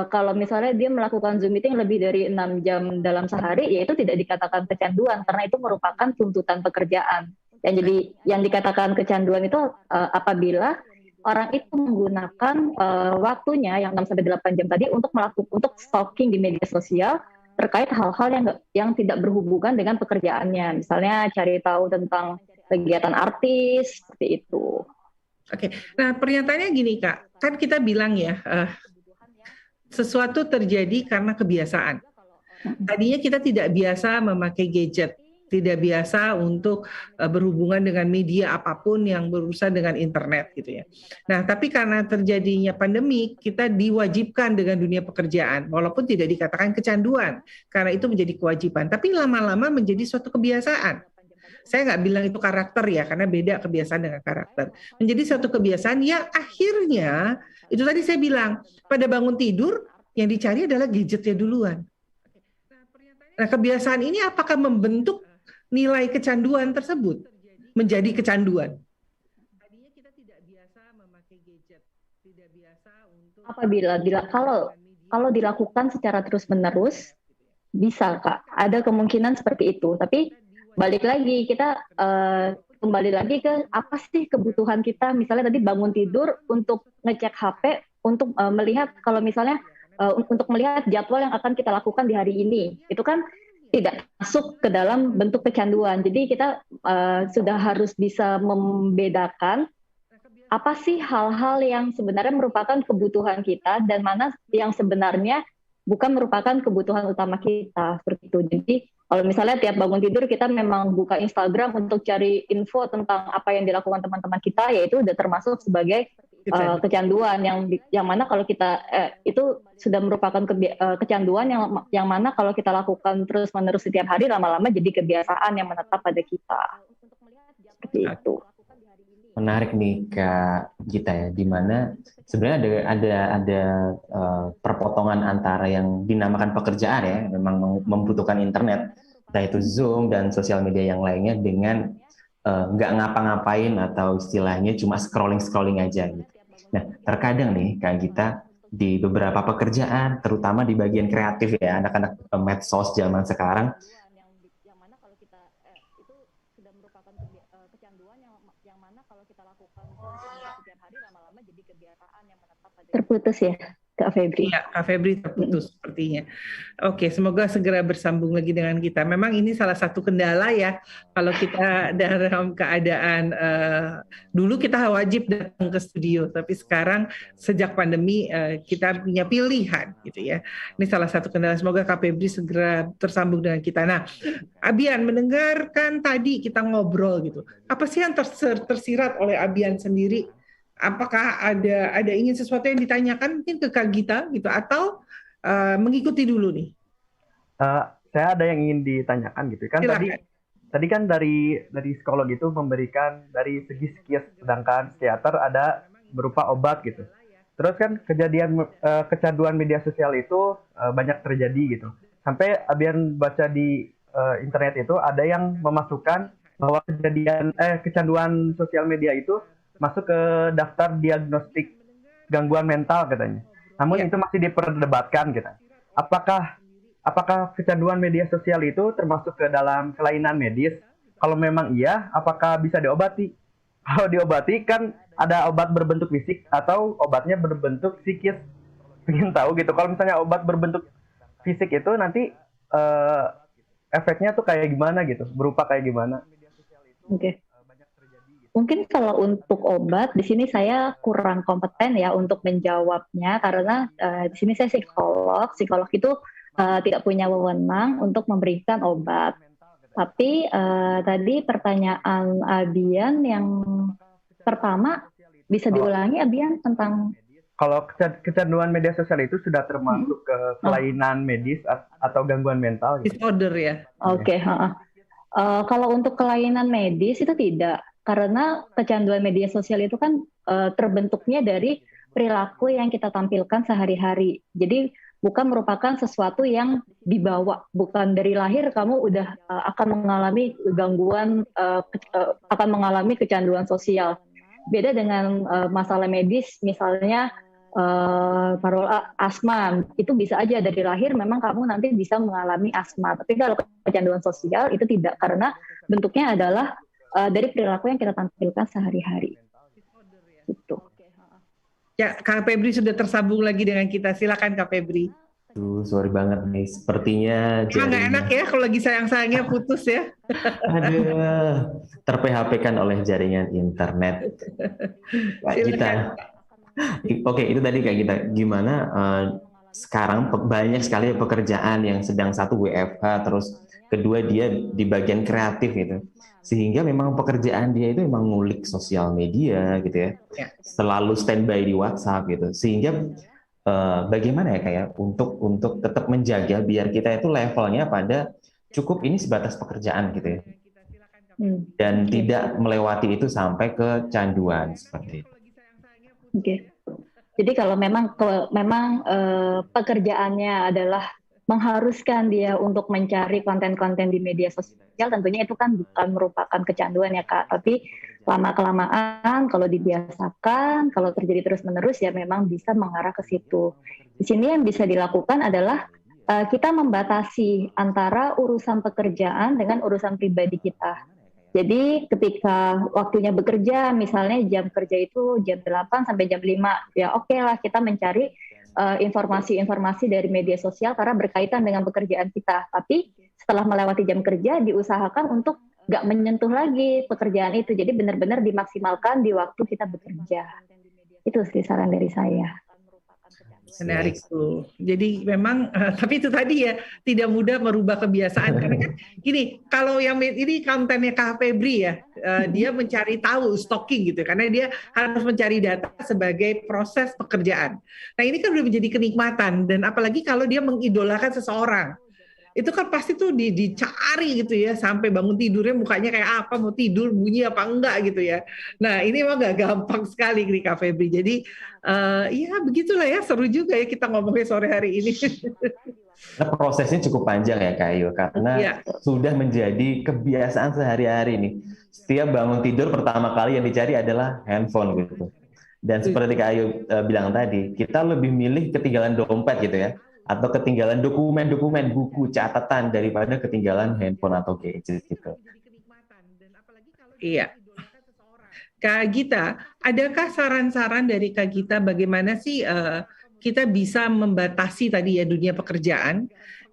[SPEAKER 3] kalau misalnya dia melakukan Zoom meeting lebih dari 6 jam dalam sehari, ya itu tidak dikatakan kecanduan karena itu merupakan tuntutan pekerjaan. Dan jadi yang dikatakan kecanduan itu apabila orang itu menggunakan waktunya yang 6 sampai 8 jam tadi untuk stalking di media sosial terkait hal-hal yang tidak berhubungan dengan pekerjaannya. Misalnya cari tahu tentang kegiatan artis seperti itu.
[SPEAKER 4] Oke. Nah, pernyataannya gini Kak, kan kita bilang ya sesuatu terjadi karena kebiasaan. Tadinya kita tidak biasa memakai gadget, tidak biasa untuk berhubungan dengan media apapun yang berurusan dengan internet gitu ya. Nah, tapi karena terjadinya pandemi, kita diwajibkan dengan dunia pekerjaan, walaupun tidak dikatakan kecanduan, karena itu menjadi kewajiban. Tapi lama-lama menjadi suatu kebiasaan. Saya nggak bilang itu karakter ya, karena beda kebiasaan dengan karakter. Menjadi suatu kebiasaan yang akhirnya, itu tadi saya bilang, pada bangun tidur, yang dicari adalah gadgetnya duluan. Nah, kebiasaan ini apakah membentuk nilai kecanduan tersebut menjadi kecanduan? Tadinya kita tidak biasa memakai gadget, tidak biasa untuk
[SPEAKER 3] kalau dilakukan secara terus-menerus, bisa Kak, ada kemungkinan seperti itu. Tapi balik lagi, kita kembali lagi ke apa sih kebutuhan kita. Misalnya tadi bangun tidur untuk ngecek HP, untuk melihat kalau misalnya untuk melihat jadwal yang akan kita lakukan di hari ini. Itu kan tidak masuk ke dalam bentuk kecanduan. Jadi kita sudah harus bisa membedakan apa sih hal-hal yang sebenarnya merupakan kebutuhan kita dan mana yang sebenarnya bukan merupakan kebutuhan utama kita, seperti itu. Jadi kalau misalnya tiap bangun tidur kita memang buka Instagram untuk cari info tentang apa yang dilakukan teman-teman kita, yaitu udah termasuk sebagai kecanduan yang mana kalau kita itu sudah merupakan kecanduan yang mana kalau kita lakukan terus-menerus setiap hari, lama-lama jadi kebiasaan yang menetap pada kita. Seperti itu.
[SPEAKER 1] Menarik nih Kak Gita ya, di mana sebenarnya ada perpotongan antara yang dinamakan pekerjaan ya, memang membutuhkan internet, entah itu Zoom dan sosial media yang lainnya, dengan nggak ngapa-ngapain atau istilahnya cuma scrolling aja gitu. Nah, terkadang nih Kak Gita, di beberapa pekerjaan, terutama di bagian kreatif ya, anak-anak medsos zaman sekarang,
[SPEAKER 3] terputus ya, Kak Febri.
[SPEAKER 4] Iya, Kak Febri terputus sepertinya. Oke, semoga segera bersambung lagi dengan kita. Memang ini salah satu kendala ya, kalau kita dalam keadaan dulu kita wajib datang ke studio, tapi sekarang sejak pandemi kita punya pilihan gitu ya. Ini salah satu kendala. Semoga Kak Febri segera tersambung dengan kita. Nah, Abian, mendengarkan tadi kita ngobrol gitu. Apa sih yang tersirat oleh Abian sendiri? Apakah ada ingin sesuatu yang ditanyakan mungkin ke Kak Gita gitu, atau mengikuti dulu nih?
[SPEAKER 2] Saya ada yang ingin ditanyakan gitu kan. Tadi kan dari psikolog itu memberikan dari segi psikis, sedangkan psikiater ada berupa obat gitu. Terus kan kecanduan media sosial itu banyak terjadi gitu. Sampai Abian baca di internet itu ada yang memasukkan bahwa kecanduan sosial media itu masuk ke daftar diagnostik gangguan mental katanya. Namun itu masih diperdebatkan gitu. Apakah kecanduan media sosial itu termasuk ke dalam kelainan medis? Kalau memang iya, apakah bisa diobati? Kalau diobati kan ada obat berbentuk fisik atau obatnya berbentuk psikis. Ingin tahu gitu. Kalau misalnya obat berbentuk fisik itu nanti efeknya tuh kayak gimana gitu? Berupa kayak gimana?
[SPEAKER 3] Oke. Mungkin kalau untuk obat, di sini saya kurang kompeten ya untuk menjawabnya, karena di sini saya psikolog itu tidak punya wewenang untuk memberikan obat. Tapi tadi pertanyaan Abian yang pertama, bisa diulangi Abian tentang...
[SPEAKER 2] Kalau kecanduan media sosial itu sudah termasuk ke kelainan medis atau gangguan mental? Gitu?
[SPEAKER 4] Disorder ya?
[SPEAKER 3] Oke. Kalau untuk kelainan medis itu tidak. Karena kecanduan media sosial itu kan terbentuknya dari perilaku yang kita tampilkan sehari-hari. Jadi bukan merupakan sesuatu yang dibawa. Bukan dari lahir kamu udah akan mengalami gangguan, akan mengalami kecanduan sosial. Beda dengan masalah medis, misalnya asma. Itu bisa aja dari lahir memang kamu nanti bisa mengalami asma. Tapi kalau kecanduan sosial itu tidak, karena bentuknya adalah dari perilaku yang kita tampilkan sehari-hari. Gitu.
[SPEAKER 4] Ya, Kak Febri sudah tersambung lagi dengan kita. Silakan Kak Febri.
[SPEAKER 1] Sorry banget nih, sepertinya
[SPEAKER 4] nggak enak ya kalau lagi sayang-sayangnya putus ya.
[SPEAKER 1] Aduh, ter-PHP-kan oleh jaringan internet. Kita. Oke, itu tadi Kak Gita. Gimana sekarang banyak sekali pekerjaan yang sedang satu WFH, terus kedua dia di bagian kreatif gitu, sehingga memang pekerjaan dia itu memang ngulik sosial media gitu ya, selalu standby di WhatsApp gitu, sehingga bagaimana ya kayak untuk tetap menjaga biar kita itu levelnya pada cukup ini sebatas pekerjaan gitu ya, dan tidak melewati itu sampai ke canduan seperti itu.
[SPEAKER 3] Oke. Jadi kalau memang pekerjaannya adalah mengharuskan dia untuk mencari konten-konten di media sosial, tentunya itu kan bukan merupakan kecanduan ya Kak, tapi lama-kelamaan kalau dibiasakan, kalau terjadi terus-menerus ya memang bisa mengarah ke situ. Di sini yang bisa dilakukan adalah kita membatasi antara urusan pekerjaan dengan urusan pribadi kita. Jadi ketika waktunya bekerja, misalnya jam kerja itu jam 8 sampai jam 5, ya oke lah kita mencari informasi-informasi dari media sosial karena berkaitan dengan pekerjaan kita. Tapi setelah melewati jam kerja diusahakan untuk nggak menyentuh lagi pekerjaan itu. Jadi benar-benar dimaksimalkan di waktu kita bekerja. Itu sih saran dari saya.
[SPEAKER 4] Menarik tuh. Jadi memang, tapi itu tadi ya tidak mudah merubah kebiasaan. Karena kan gini, kalau yang ini kontennya Kak Febri ya, dia mencari tahu stalking gitu, karena dia harus mencari data sebagai proses pekerjaan. Nah ini kan udah menjadi kenikmatan, dan apalagi kalau dia mengidolakan seseorang. Itu kan pasti tuh dicari gitu ya, sampai bangun tidurnya mukanya kayak apa, mau tidur bunyi apa enggak gitu ya. Nah ini emang gak gampang sekali nih Kak Febri. Jadi ya begitulah ya, seru juga ya kita ngomongnya sore hari ini.
[SPEAKER 1] Nah, prosesnya cukup panjang ya Kak Ayu, karena sudah menjadi kebiasaan sehari-hari nih. Setiap bangun tidur pertama kali yang dicari adalah handphone gitu. Dan seperti Kak Ayu bilang tadi, kita lebih milih ketinggalan dompet gitu ya, atau ketinggalan dokumen-dokumen, buku, catatan daripada ketinggalan handphone atau gadget gitu.
[SPEAKER 4] Iya. Kak Gita, adakah saran-saran dari Kak Gita bagaimana sih kita bisa membatasi tadi ya dunia pekerjaan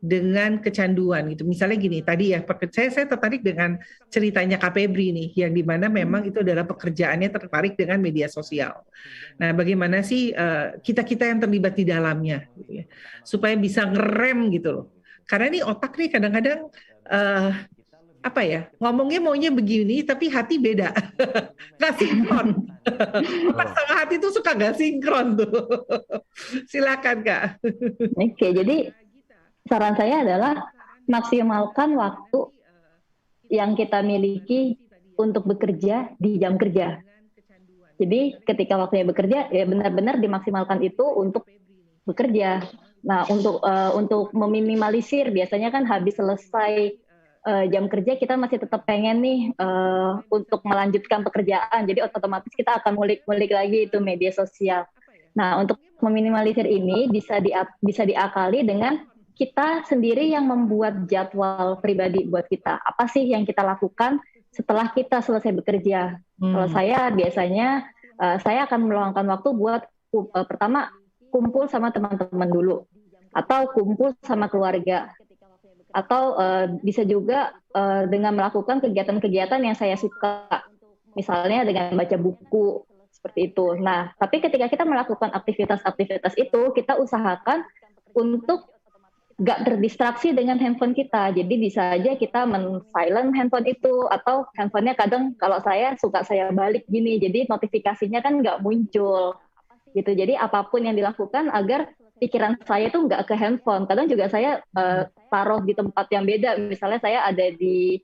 [SPEAKER 4] dengan kecanduan gitu. Misalnya gini, tadi ya saya tertarik dengan ceritanya Kak Febri nih, yang dimana memang itu adalah pekerjaannya tertarik dengan media sosial. Nah, bagaimana sih kita-kita yang terlibat di dalamnya, gitu ya, supaya bisa ngerem gitu loh. Karena nih otak nih kadang-kadang apa ya, ngomongnya maunya begini, tapi hati beda, nggak sinkron. Otak sama hati tuh suka nggak sinkron tuh. Silakan Kak.
[SPEAKER 3] Oke, jadi saran saya adalah maksimalkan waktu yang kita miliki untuk bekerja di jam kerja. Jadi ketika waktunya bekerja, ya benar-benar dimaksimalkan itu untuk bekerja. Nah, untuk meminimalisir, biasanya kan habis selesai jam kerja kita masih tetap pengen nih untuk melanjutkan pekerjaan. Jadi otomatis kita akan ngulik lagi itu media sosial. Nah, untuk meminimalisir ini bisa diakali dengan kita sendiri yang membuat jadwal pribadi buat kita. Apa sih yang kita lakukan setelah kita selesai bekerja? Kalau saya biasanya saya akan meluangkan waktu buat pertama kumpul sama teman-teman dulu, atau kumpul sama keluarga, atau bisa juga dengan melakukan kegiatan-kegiatan yang saya suka, misalnya dengan baca buku seperti itu. Nah, tapi ketika kita melakukan aktivitas-aktivitas itu, kita usahakan untuk nggak terdistraksi dengan handphone kita. Jadi bisa aja kita men-silent handphone itu, atau handphonenya kadang kalau saya suka saya balik gini, jadi notifikasinya kan nggak muncul gitu. Jadi apapun yang dilakukan agar pikiran saya tuh nggak ke handphone. Kadang juga saya taruh di tempat yang beda. Misalnya saya ada di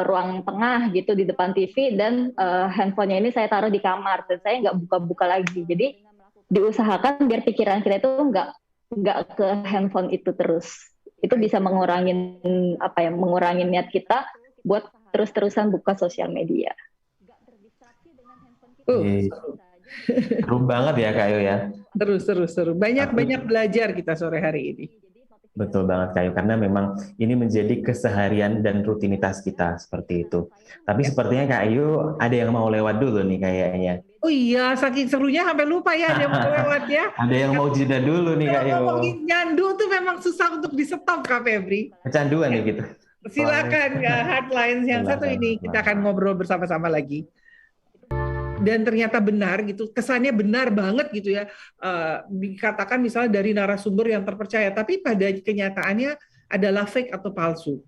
[SPEAKER 3] ruang tengah gitu di depan TV, dan handphonenya ini saya taruh di kamar dan saya nggak buka-buka lagi. Jadi diusahakan biar pikiran kita itu nggak ke handphone itu terus. Itu bisa mengurangi niat kita buat terus-terusan buka sosial media.
[SPEAKER 1] Seru banget ya Kak Ayu ya.
[SPEAKER 4] Seru. Banyak belajar kita sore hari ini.
[SPEAKER 1] Betul banget Kak Ayu, karena memang ini menjadi keseharian dan rutinitas kita seperti itu. Tapi sepertinya Kak Ayu ada yang mau lewat dulu nih kayaknya.
[SPEAKER 4] Oh iya, saking serunya sampai lupa ya ada yang mau lewat ya.
[SPEAKER 1] Ada yang mau jeda dulu nih Kak Ayu.
[SPEAKER 4] Ngomongin nyandu tuh memang susah untuk di-stop Kak Febri.
[SPEAKER 1] Kecanduan nih gitu.
[SPEAKER 4] Silakan Headlines yang satu ini kita akan ngobrol bersama-sama lagi. Dan ternyata benar gitu, kesannya benar banget gitu ya, dikatakan misalnya dari narasumber yang terpercaya, tapi pada kenyataannya adalah fake atau palsu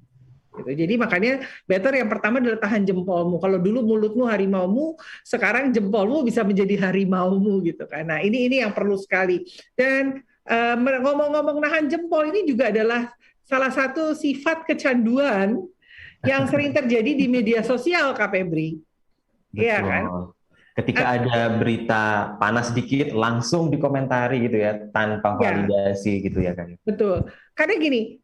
[SPEAKER 4] gitu. Jadi makanya better yang pertama adalah tahan jempolmu. Kalau dulu mulutmu harimaumu, sekarang jempolmu bisa menjadi harimaumu gitu kan. Nah ini yang perlu sekali. Dan ngomong-ngomong nahan jempol, ini juga adalah salah satu sifat kecanduan yang sering terjadi di media sosial Kak Febri. Iya kan?
[SPEAKER 1] Ketika ada berita panas dikit, langsung dikomentari gitu ya, tanpa validasi gitu ya kan.
[SPEAKER 4] Betul. Karena gini,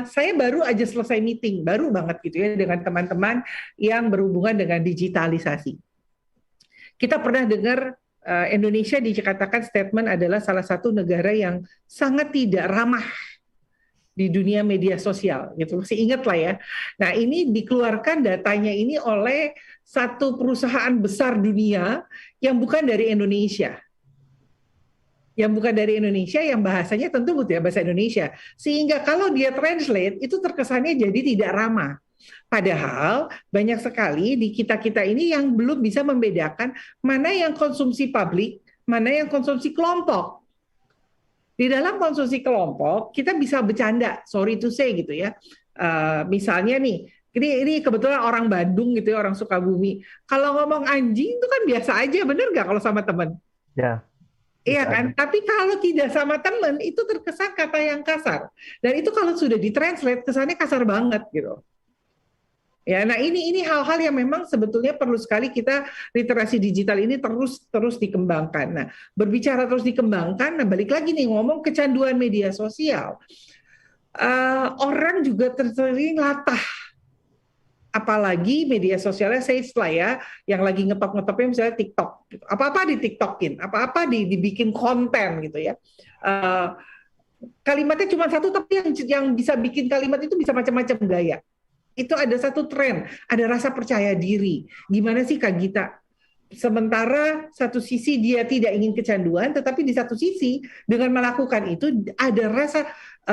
[SPEAKER 4] saya baru aja selesai meeting, baru banget gitu ya, dengan teman-teman yang berhubungan dengan digitalisasi. Kita pernah dengar Indonesia dikatakan statement adalah salah satu negara yang sangat tidak ramah di dunia media sosial, gitu. Masih ingat lah ya. Nah ini dikeluarkan datanya ini oleh satu perusahaan besar dunia yang bukan dari Indonesia. yang bukan dari Indonesia, yang bahasanya tentu butuh bahasa Indonesia. Sehingga kalau dia translate, itu terkesannya jadi tidak ramah. Padahal banyak sekali di kita-kita ini yang belum bisa membedakan mana yang konsumsi publik, mana yang konsumsi kelompok. Di dalam konsumsi kelompok, kita bisa bercanda, sorry to say gitu ya. Misalnya nih, ini kebetulan orang Bandung gitu ya, orang Sukabumi. Kalau ngomong anjing itu kan biasa aja, bener nggak kalau sama teman?
[SPEAKER 2] Ya.
[SPEAKER 4] Iya kan? Tapi kalau tidak sama teman, itu terkesan kata yang kasar. Dan itu kalau sudah ditranslate, kesannya kasar banget gitu. Ya, nah ini hal-hal yang memang sebetulnya perlu sekali kita literasi digital ini terus dikembangkan. Nah, berbicara terus dikembangkan, nah balik lagi nih ngomong kecanduan media sosial. Orang juga sering latah, apalagi media sosialnya saya setelah ya, yang lagi ngetop-ngetopnya misalnya TikTok, gitu. Apa-apa di TikTokin, apa-apa dibikin konten gitu ya. Kalimatnya cuma satu, tapi yang bisa bikin kalimat itu bisa macam-macam gaya. Itu ada satu tren, ada rasa percaya diri. Gimana sih Kak Gita? Sementara satu sisi dia tidak ingin kecanduan, tetapi di satu sisi dengan melakukan itu ada rasa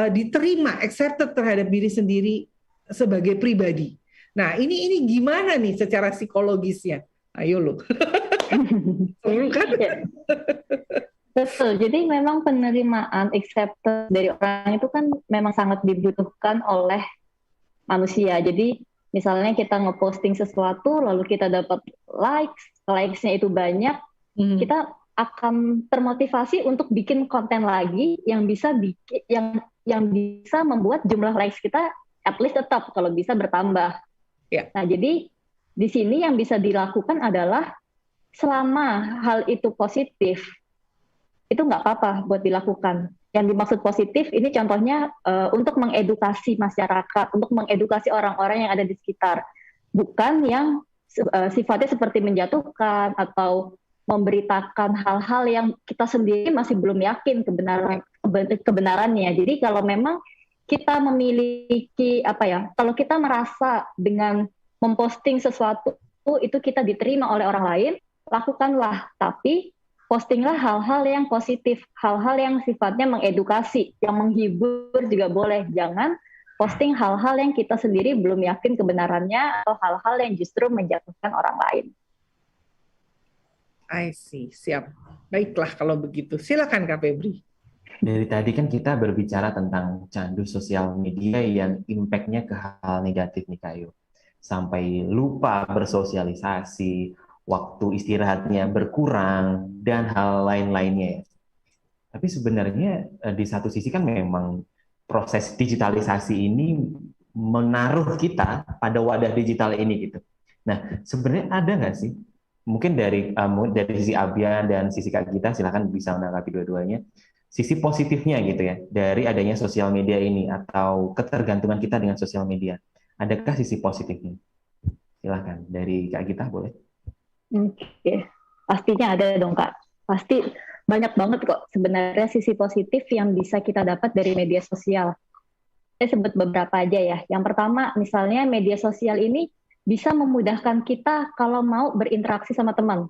[SPEAKER 4] diterima, accepted terhadap diri sendiri sebagai pribadi. Nah, ini gimana nih secara psikologisnya? Ayo lu. Seru kan?
[SPEAKER 3] Betul. Jadi memang penerimaan acceptance dari orang itu kan memang sangat dibutuhkan oleh manusia. Jadi misalnya kita ngeposting sesuatu lalu kita dapat likes-nya itu banyak, kita akan termotivasi untuk bikin konten lagi yang bisa yang bisa membuat jumlah likes kita at least tetap kalau bisa bertambah. Ya. Nah, jadi di sini yang bisa dilakukan adalah selama hal itu positif, itu nggak apa-apa buat dilakukan. Yang dimaksud positif ini contohnya untuk mengedukasi masyarakat, untuk mengedukasi orang-orang yang ada di sekitar, bukan yang sifatnya seperti menjatuhkan atau memberitakan hal-hal yang kita sendiri masih belum yakin kebenarannya. Jadi kalau memang kita memiliki kalau kita merasa dengan memposting sesuatu itu kita diterima oleh orang lain, lakukanlah, tapi postinglah hal-hal yang positif, hal-hal yang sifatnya mengedukasi, yang menghibur juga boleh. Jangan posting hal-hal yang kita sendiri belum yakin kebenarannya atau hal-hal yang justru menjatuhkan orang lain.
[SPEAKER 4] I see, siap. Baiklah kalau begitu. Silakan Kak Febri.
[SPEAKER 1] Dari tadi kan kita berbicara tentang candu sosial media yang impact-nya ke hal negatif nih Kayu. Sampai lupa bersosialisasi, waktu istirahatnya berkurang, dan hal lain-lainnya. Tapi sebenarnya di satu sisi kan memang proses digitalisasi ini menaruh kita pada wadah digital ini gitu. Nah, sebenarnya ada nggak sih? Mungkin dari sisi Abian dan sisi Kak Gita, silakan bisa menanggapi dua-duanya. Sisi positifnya gitu ya, dari adanya sosial media ini atau ketergantungan kita dengan sosial media. Adakah sisi positifnya? Silahkan, dari Kak Gita boleh.
[SPEAKER 3] Oke, pastinya ada dong Kak. Pasti banyak banget kok sebenarnya sisi positif yang bisa kita dapat dari media sosial. Saya sebut beberapa aja ya. Yang pertama, misalnya media sosial ini bisa memudahkan kita kalau mau berinteraksi sama teman.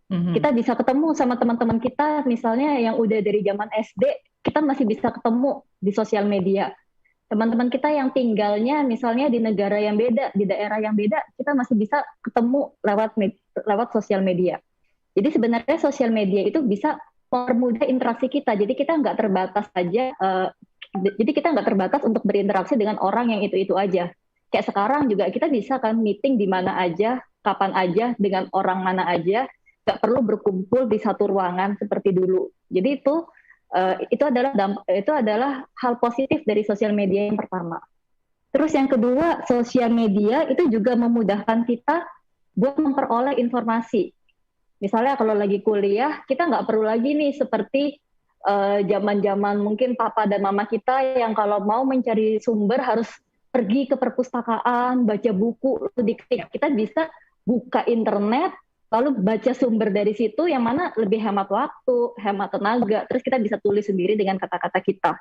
[SPEAKER 3] Kita bisa ketemu sama teman-teman kita, misalnya yang udah dari zaman SD, kita masih bisa ketemu di sosial media. Teman-teman kita yang tinggalnya misalnya di negara yang beda, di daerah yang beda, kita masih bisa ketemu lewat sosial media. Jadi sebenarnya sosial media itu bisa mempermudah interaksi kita. Jadi kita nggak terbatas aja. Jadi kita nggak terbatas untuk berinteraksi dengan orang yang itu aja. Kayak sekarang juga kita bisa kan meeting di mana aja, kapan aja, dengan orang mana aja. Nggak perlu berkumpul di satu ruangan seperti dulu. Jadi itu adalah hal positif dari sosial media yang pertama. Terus yang kedua, sosial media itu juga memudahkan kita buat memperoleh informasi. Misalnya kalau lagi kuliah, kita nggak perlu lagi nih seperti zaman-zaman mungkin papa dan mama kita yang kalau mau mencari sumber harus pergi ke perpustakaan, baca buku, lalu diketik. Kita bisa buka internet, lalu baca sumber dari situ yang mana lebih hemat waktu, hemat tenaga, terus kita bisa tulis sendiri dengan kata-kata kita.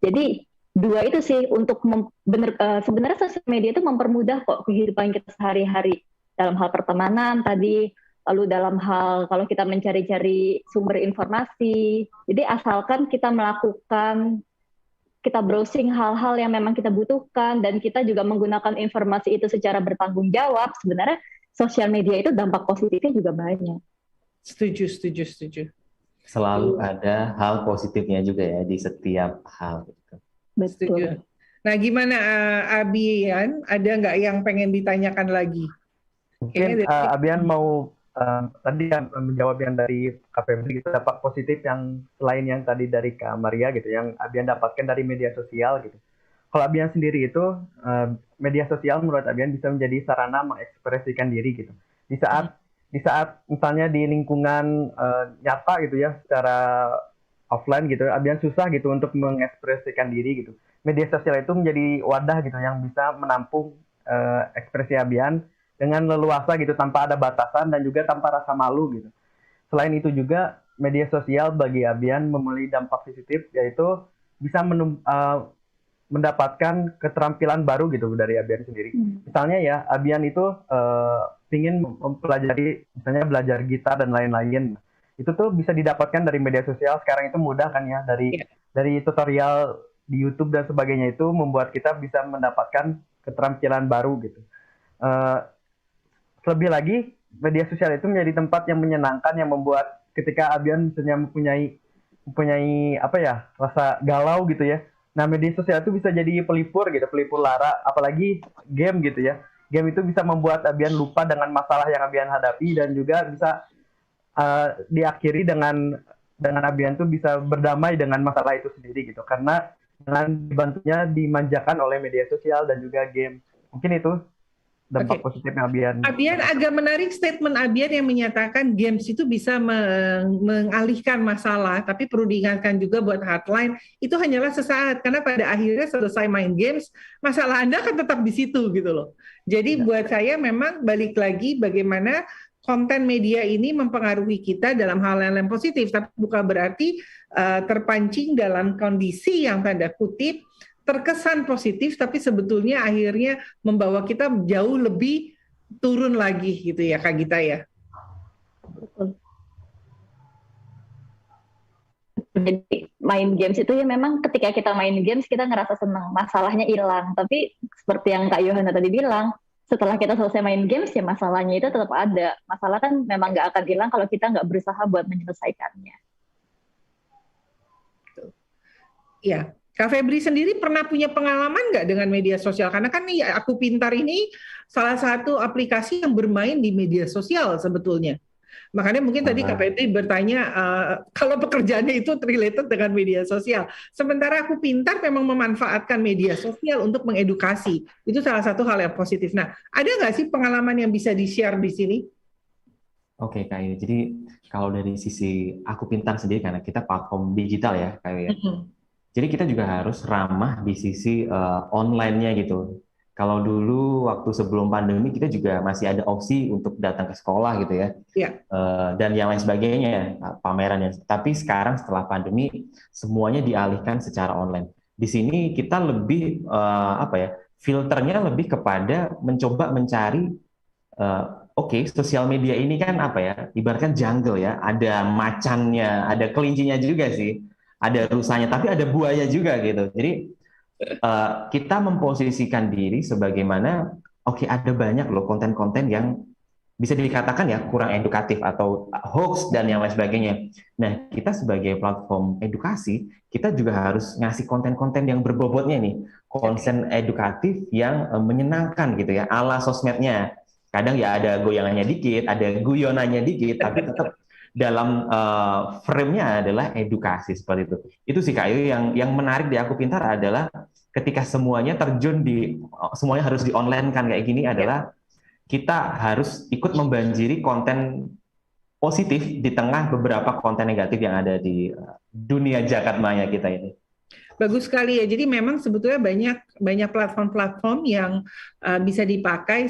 [SPEAKER 3] Jadi dua itu sih untuk sebenarnya sosial media itu mempermudah kok kehidupan kita sehari-hari dalam hal pertemanan tadi, lalu dalam hal kalau kita mencari-cari sumber informasi. Jadi asalkan kita browsing hal-hal yang memang kita butuhkan dan kita juga menggunakan informasi itu secara bertanggung jawab, sebenarnya sosial media itu dampak positifnya juga banyak.
[SPEAKER 4] Setuju.
[SPEAKER 1] Selalu ada hal positifnya juga ya di setiap hal gitu.
[SPEAKER 3] Betul.
[SPEAKER 4] Setuju. Nah, gimana Abian? Ada nggak yang pengen ditanyakan lagi?
[SPEAKER 2] Mungkin Abian mau tadi menjawab yang dari KPMG gitu, dampak positif yang selain yang tadi dari Kak Maria gitu, yang Abian dapatkan dari media sosial gitu. Kalau Abian sendiri itu, media sosial menurut Abian bisa menjadi sarana mengekspresikan diri gitu. Di saat misalnya di lingkungan nyata gitu ya, secara offline gitu, Abian susah gitu untuk mengekspresikan diri gitu. Media sosial itu menjadi wadah gitu yang bisa menampung ekspresi Abian dengan leluasa gitu, tanpa ada batasan dan juga tanpa rasa malu gitu. Selain itu juga media sosial bagi Abian memiliki dampak positif, yaitu bisa mendapatkan keterampilan baru gitu dari Abian sendiri. Misalnya ya, Abian itu ingin mempelajari, misalnya belajar gitar dan lain-lain. Itu tuh bisa didapatkan dari media sosial. Sekarang itu mudah kan ya, dari tutorial di YouTube dan sebagainya, itu membuat kita bisa mendapatkan keterampilan baru gitu. Lebih lagi, media sosial itu menjadi tempat yang menyenangkan, yang membuat ketika Abian misalnya mempunyai rasa galau gitu ya. Nah, media sosial itu bisa jadi pelipur lara, apalagi game gitu ya. Game itu bisa membuat Abian lupa dengan masalah yang Abian hadapi, dan juga bisa diakhiri dengan Abian tuh bisa berdamai dengan masalah itu sendiri gitu, karena dengan dibantunya dimanjakan oleh media sosial dan juga game. Mungkin itu dampak positifnya Abian.
[SPEAKER 4] Abian agak menarik statement Abian yang menyatakan games itu bisa mengalihkan masalah, tapi perlu diingatkan juga buat hotline itu hanyalah sesaat, karena pada akhirnya selesai main games, masalah Anda akan tetap di situ gitu loh. Jadi buat saya memang balik lagi bagaimana konten media ini mempengaruhi kita dalam hal yang positif, tapi bukan berarti terpancing dalam kondisi yang tanda kutip terkesan positif, tapi sebetulnya akhirnya membawa kita jauh lebih turun lagi gitu ya Kak Gita ya.
[SPEAKER 3] Betul. Jadi main games itu ya memang ketika kita main games kita ngerasa senang, masalahnya hilang. Tapi seperti yang Kak Yohana tadi bilang, setelah kita selesai main games ya masalahnya itu tetap ada. Masalah kan memang nggak akan hilang kalau kita nggak berusaha buat menyelesaikannya.
[SPEAKER 4] Ya. Kak Febri sendiri pernah punya pengalaman nggak dengan media sosial? Karena kan nih Aku Pintar ini salah satu aplikasi yang bermain di media sosial sebetulnya. Makanya mungkin tadi Kak Febri bertanya kalau pekerjaannya itu related dengan media sosial. Sementara Aku Pintar memang memanfaatkan media sosial untuk mengedukasi. Itu salah satu hal yang positif. Nah, ada nggak sih pengalaman yang bisa di-share di sini?
[SPEAKER 1] Oke, Kak Ayu. Jadi kalau dari sisi Aku Pintar sendiri, karena kita platform digital ya, Kak Ayu ya. Jadi kita juga harus ramah di sisi online-nya gitu. Kalau dulu waktu sebelum pandemi kita juga masih ada opsi untuk datang ke sekolah gitu ya, dan yang lain sebagainya, pameran ya. Tapi sekarang setelah pandemi semuanya dialihkan secara online. Di sini kita lebih filternya lebih kepada mencoba mencari sosial media ini kan ibaratkan jungle ya, ada macannya, ada kelincinya juga sih. Ada rusanya, tapi ada buaya juga gitu. Jadi kita memposisikan diri sebagaimana ada banyak loh konten-konten yang bisa dikatakan ya kurang edukatif atau hoax dan yang lain sebagainya. Nah, kita sebagai platform edukasi, kita juga harus ngasih konten-konten yang berbobotnya nih, konten edukatif yang menyenangkan gitu ya, ala sosmednya. Kadang ya ada goyangannya dikit, ada guyonannya dikit, tapi tetap dalam frame-nya adalah edukasi seperti itu. Itu sih Kak Ayu yang menarik di Aku Pintar adalah ketika semuanya semuanya harus di online kan kayak gini adalah kita harus ikut membanjiri konten positif di tengah beberapa konten negatif yang ada di dunia jagat maya kita ini.
[SPEAKER 4] Bagus sekali ya. Jadi memang sebetulnya banyak platform-platform yang bisa dipakai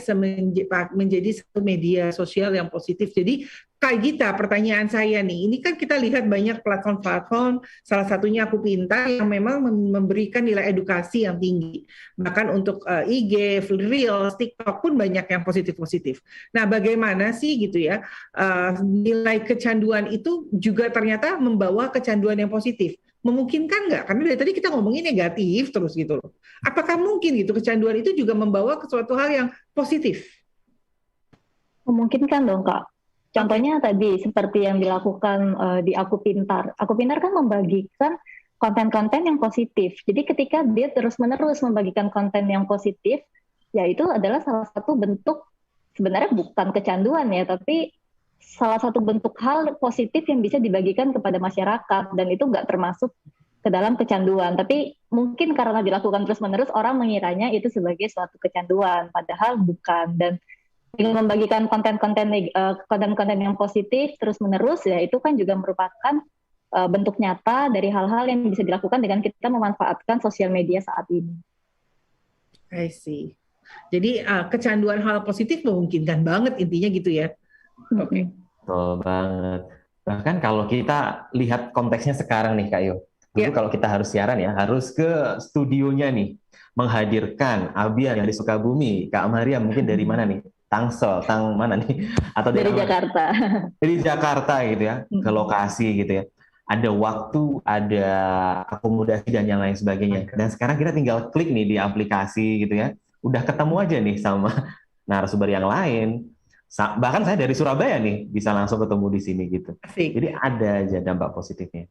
[SPEAKER 4] menjadi satu media sosial yang positif. Jadi Kak Gita, pertanyaan saya nih, ini kan kita lihat banyak platform-platform, salah satunya Aku Pintar yang memang memberikan nilai edukasi yang tinggi. Bahkan untuk IG, Reels, TikTok pun banyak yang positif-positif. Nah, bagaimana sih gitu ya, nilai kecanduan itu juga ternyata membawa kecanduan yang positif. Memungkinkan nggak? Karena dari tadi kita ngomongin negatif terus gitu loh. Apakah mungkin gitu kecanduan itu juga membawa ke suatu hal yang positif?
[SPEAKER 3] Memungkinkan dong, Kak. Contohnya tadi seperti yang dilakukan di Aku Pintar. Aku Pintar kan membagikan konten-konten yang positif. Jadi ketika dia terus-menerus membagikan konten yang positif, ya itu adalah salah satu bentuk, sebenarnya bukan kecanduan ya, tapi salah satu bentuk hal positif yang bisa dibagikan kepada masyarakat, dan itu nggak termasuk ke dalam kecanduan. Tapi mungkin karena dilakukan terus-menerus, orang mengiranya itu sebagai suatu kecanduan, padahal bukan. Dan dengan membagikan konten-konten yang positif terus-menerus, ya itu kan juga merupakan bentuk nyata dari hal-hal yang bisa dilakukan dengan kita memanfaatkan sosial media saat ini.
[SPEAKER 4] I see. Jadi kecanduan hal positif memungkinkan banget intinya gitu ya. Oke.
[SPEAKER 1] Betul banget. Bahkan kalau kita lihat konteksnya sekarang nih Kak Yo. Dulu kalau kita harus siaran ya, harus ke studionya nih, menghadirkan Abian yang di Sukabumi, Kak Maria mungkin dari mana nih? Tangsel, mana nih? Atau
[SPEAKER 3] dari Jakarta.
[SPEAKER 1] Dari Jakarta gitu ya, ke lokasi gitu ya. Ada waktu, ada akomodasi dan yang lain sebagainya. Dan sekarang kita tinggal klik nih di aplikasi gitu ya. Udah ketemu aja nih sama narasumber yang lain. Bahkan saya dari Surabaya nih bisa langsung ketemu di sini gitu.
[SPEAKER 4] Asik.
[SPEAKER 1] Jadi ada aja dampak positifnya.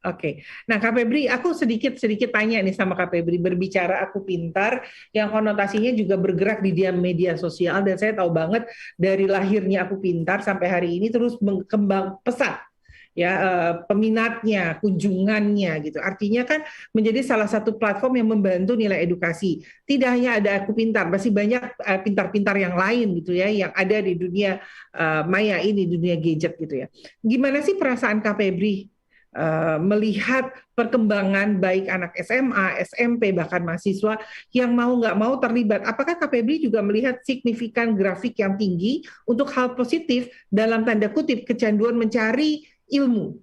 [SPEAKER 4] Oke, nah Kak Febri, aku sedikit tanya nih sama Kak Febri, berbicara Aku Pintar yang konotasinya juga bergerak di media sosial, dan saya tahu banget dari lahirnya Aku Pintar sampai hari ini terus berkembang pesat ya, peminatnya, kunjungannya gitu. Artinya kan menjadi salah satu platform yang membantu nilai edukasi. Tidak hanya ada Aku Pintar, masih banyak pintar-pintar yang lain gitu ya, yang ada di dunia maya ini, dunia gadget gitu ya. Gimana sih perasaan Kak Febri melihat perkembangan baik anak SMA, SMP, bahkan mahasiswa yang mau nggak mau terlibat? Apakah Kak Febri juga melihat signifikan grafik yang tinggi untuk hal positif dalam tanda kutip kecanduan mencari ilmu?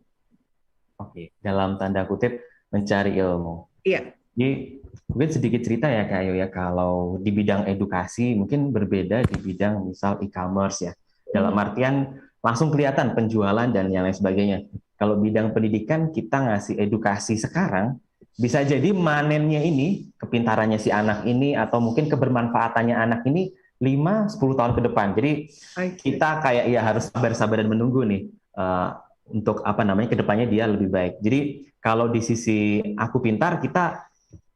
[SPEAKER 1] Oke, dalam tanda kutip mencari ilmu.
[SPEAKER 4] Iya.
[SPEAKER 1] Jadi mungkin sedikit cerita ya Kak Ayu ya, kalau di bidang edukasi mungkin berbeda di bidang misal e-commerce ya. Dalam artian langsung kelihatan penjualan dan yang lain sebagainya. Kalau bidang pendidikan kita ngasih edukasi sekarang, bisa jadi manennya ini, kepintarannya si anak ini, atau mungkin kebermanfaatannya anak ini 5-10 tahun ke depan. Jadi kita kayak ya harus sabar-sabar dan menunggu nih untuk kedepannya dia lebih baik. Jadi kalau di sisi Aku Pintar kita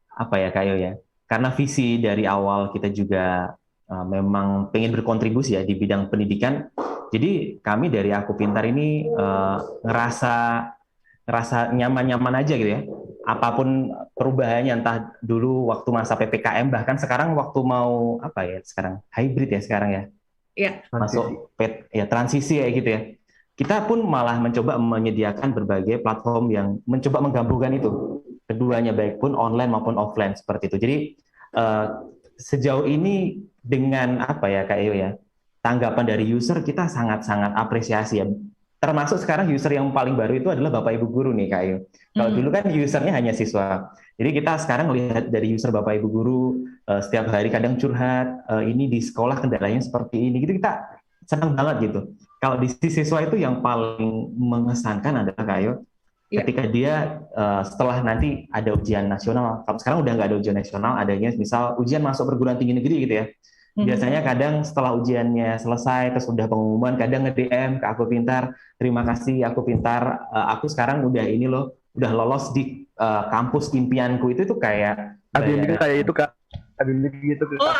[SPEAKER 1] Kak Yo ya, karena visi dari awal kita juga memang pengen berkontribusi ya di bidang pendidikan. Jadi kami dari Aku Pintar ini ngerasa nyaman-nyaman aja gitu ya. Apapun perubahannya, entah dulu waktu masa PPKM, bahkan sekarang waktu mau sekarang hybrid ya sekarang ya.
[SPEAKER 4] Iya.
[SPEAKER 1] Masuk transisi ya gitu ya. Kita pun malah mencoba menyediakan berbagai platform yang mencoba menggabungkan itu. Keduanya baik pun online maupun offline seperti itu. Jadi sejauh ini dengan Kak Iyo ya, tanggapan dari user kita sangat-sangat apresiasi ya. Termasuk sekarang user yang paling baru itu adalah Bapak Ibu Guru nih Kak Ayu. Kalau dulu kan usernya hanya siswa. Jadi kita sekarang melihat dari user Bapak Ibu Guru setiap hari kadang curhat, ini di sekolah kendalanya seperti ini. Gitu kita senang banget gitu. Kalau di sisi siswa itu yang paling mengesankan adalah Kak Ayu, ketika dia setelah nanti ada ujian nasional. Kalau sekarang udah nggak ada ujian nasional, adanya misal ujian masuk perguruan tinggi negeri gitu ya. Biasanya kadang setelah ujiannya selesai, terus udah pengumuman, kadang nge-DM ke Aku Pintar, terima kasih Aku Pintar, aku sekarang udah ini loh, udah lolos di kampus impianku. Itu tuh kayak
[SPEAKER 2] Abian juga kayak itu Kak. Abian juga gitu.
[SPEAKER 4] Oh,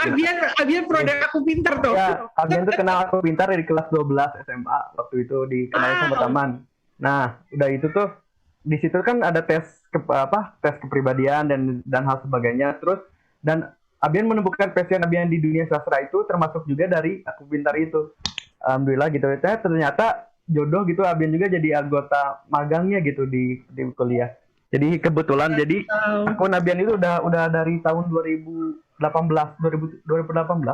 [SPEAKER 4] Abian produk Aku Pintar tuh.
[SPEAKER 2] Ya, Abian tuh kenal Aku Pintar dari kelas 12 SMA waktu itu di kenalnya sama teman. Nah, udah itu tuh di situ kan ada tes kepribadian dan hal sebagainya. Terus dan Abian menemukan passion Abian di dunia sastra itu termasuk juga dari Aku Pintar itu. Alhamdulillah gitu. Ternyata jodoh gitu, Abian juga jadi anggota magangnya gitu di kuliah. Jadi kebetulan jadi akun Abian itu udah dari tahun 2018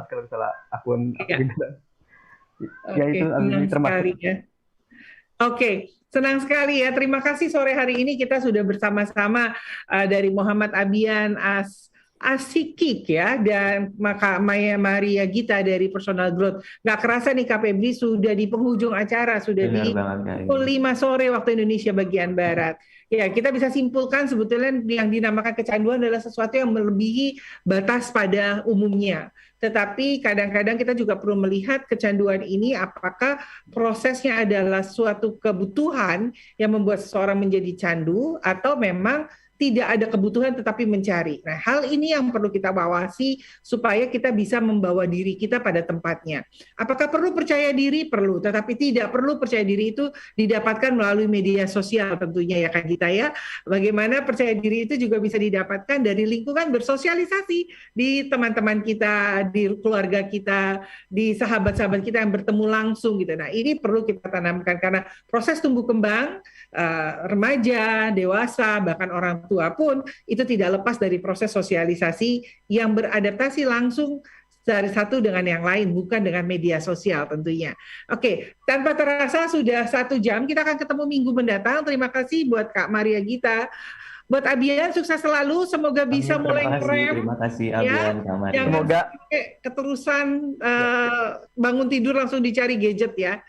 [SPEAKER 2] kalau misalnya akun Pintar. Ya
[SPEAKER 4] Oke,
[SPEAKER 2] itu
[SPEAKER 4] senang
[SPEAKER 2] termasuk.
[SPEAKER 4] sekali ya. Oke, senang sekali ya. Terima kasih sore hari ini kita sudah bersama-sama dari Muhammad Abian Asikik ya dan maka Maya Maria Gita dari Personal Growth. Nggak kerasa nih Kak Febri sudah di penghujung acara, sudah
[SPEAKER 1] Benar
[SPEAKER 4] di
[SPEAKER 1] banget Kak.
[SPEAKER 4] pukul 5 sore waktu Indonesia bagian Barat. Ya, kita bisa simpulkan sebetulnya yang dinamakan kecanduan adalah sesuatu yang melebihi batas pada umumnya. Tetapi kadang-kadang kita juga perlu melihat kecanduan ini apakah prosesnya adalah suatu kebutuhan yang membuat seseorang menjadi candu atau memang tidak ada kebutuhan tetapi mencari. Nah, hal ini yang perlu kita awasi supaya kita bisa membawa diri kita pada tempatnya. Apakah perlu percaya diri? Perlu, tetapi tidak perlu percaya diri itu didapatkan melalui media sosial tentunya ya Kak Gita ya. Bagaimana percaya diri itu juga bisa didapatkan dari lingkungan bersosialisasi di teman-teman kita, di keluarga kita, di sahabat-sahabat kita yang bertemu langsung gitu. Nah, ini perlu kita tanamkan karena proses tumbuh kembang remaja, dewasa, bahkan orang tua pun itu tidak lepas dari proses sosialisasi yang beradaptasi langsung dari satu dengan yang lain, bukan dengan media sosial tentunya. Oke, tanpa terasa sudah 1 jam, kita akan ketemu minggu mendatang. Terima kasih buat Kak Maria Gita. Buat Abian, sukses selalu. Semoga bisa mulai ngerem.
[SPEAKER 1] Terima kasih
[SPEAKER 4] Ya,
[SPEAKER 1] Abian, Kak Maria.
[SPEAKER 4] jangan
[SPEAKER 2] Semoga
[SPEAKER 4] sampai keterusan bangun tidur langsung dicari gadget ya.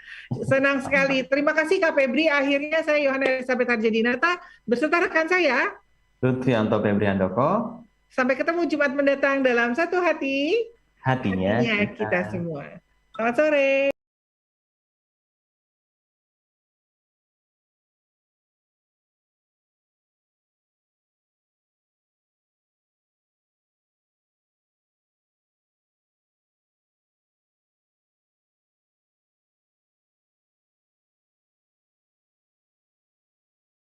[SPEAKER 4] Senang sekali. Terima kasih Kak Febri. Akhirnya saya Yohana Elizabeth Harjadinata beserta rekan saya.
[SPEAKER 1] Lutfianto Febri Handoko.
[SPEAKER 4] Sampai ketemu Jumat mendatang dalam Satu Hati.
[SPEAKER 1] Hatinya
[SPEAKER 4] Hatinya kita semua. Selamat sore.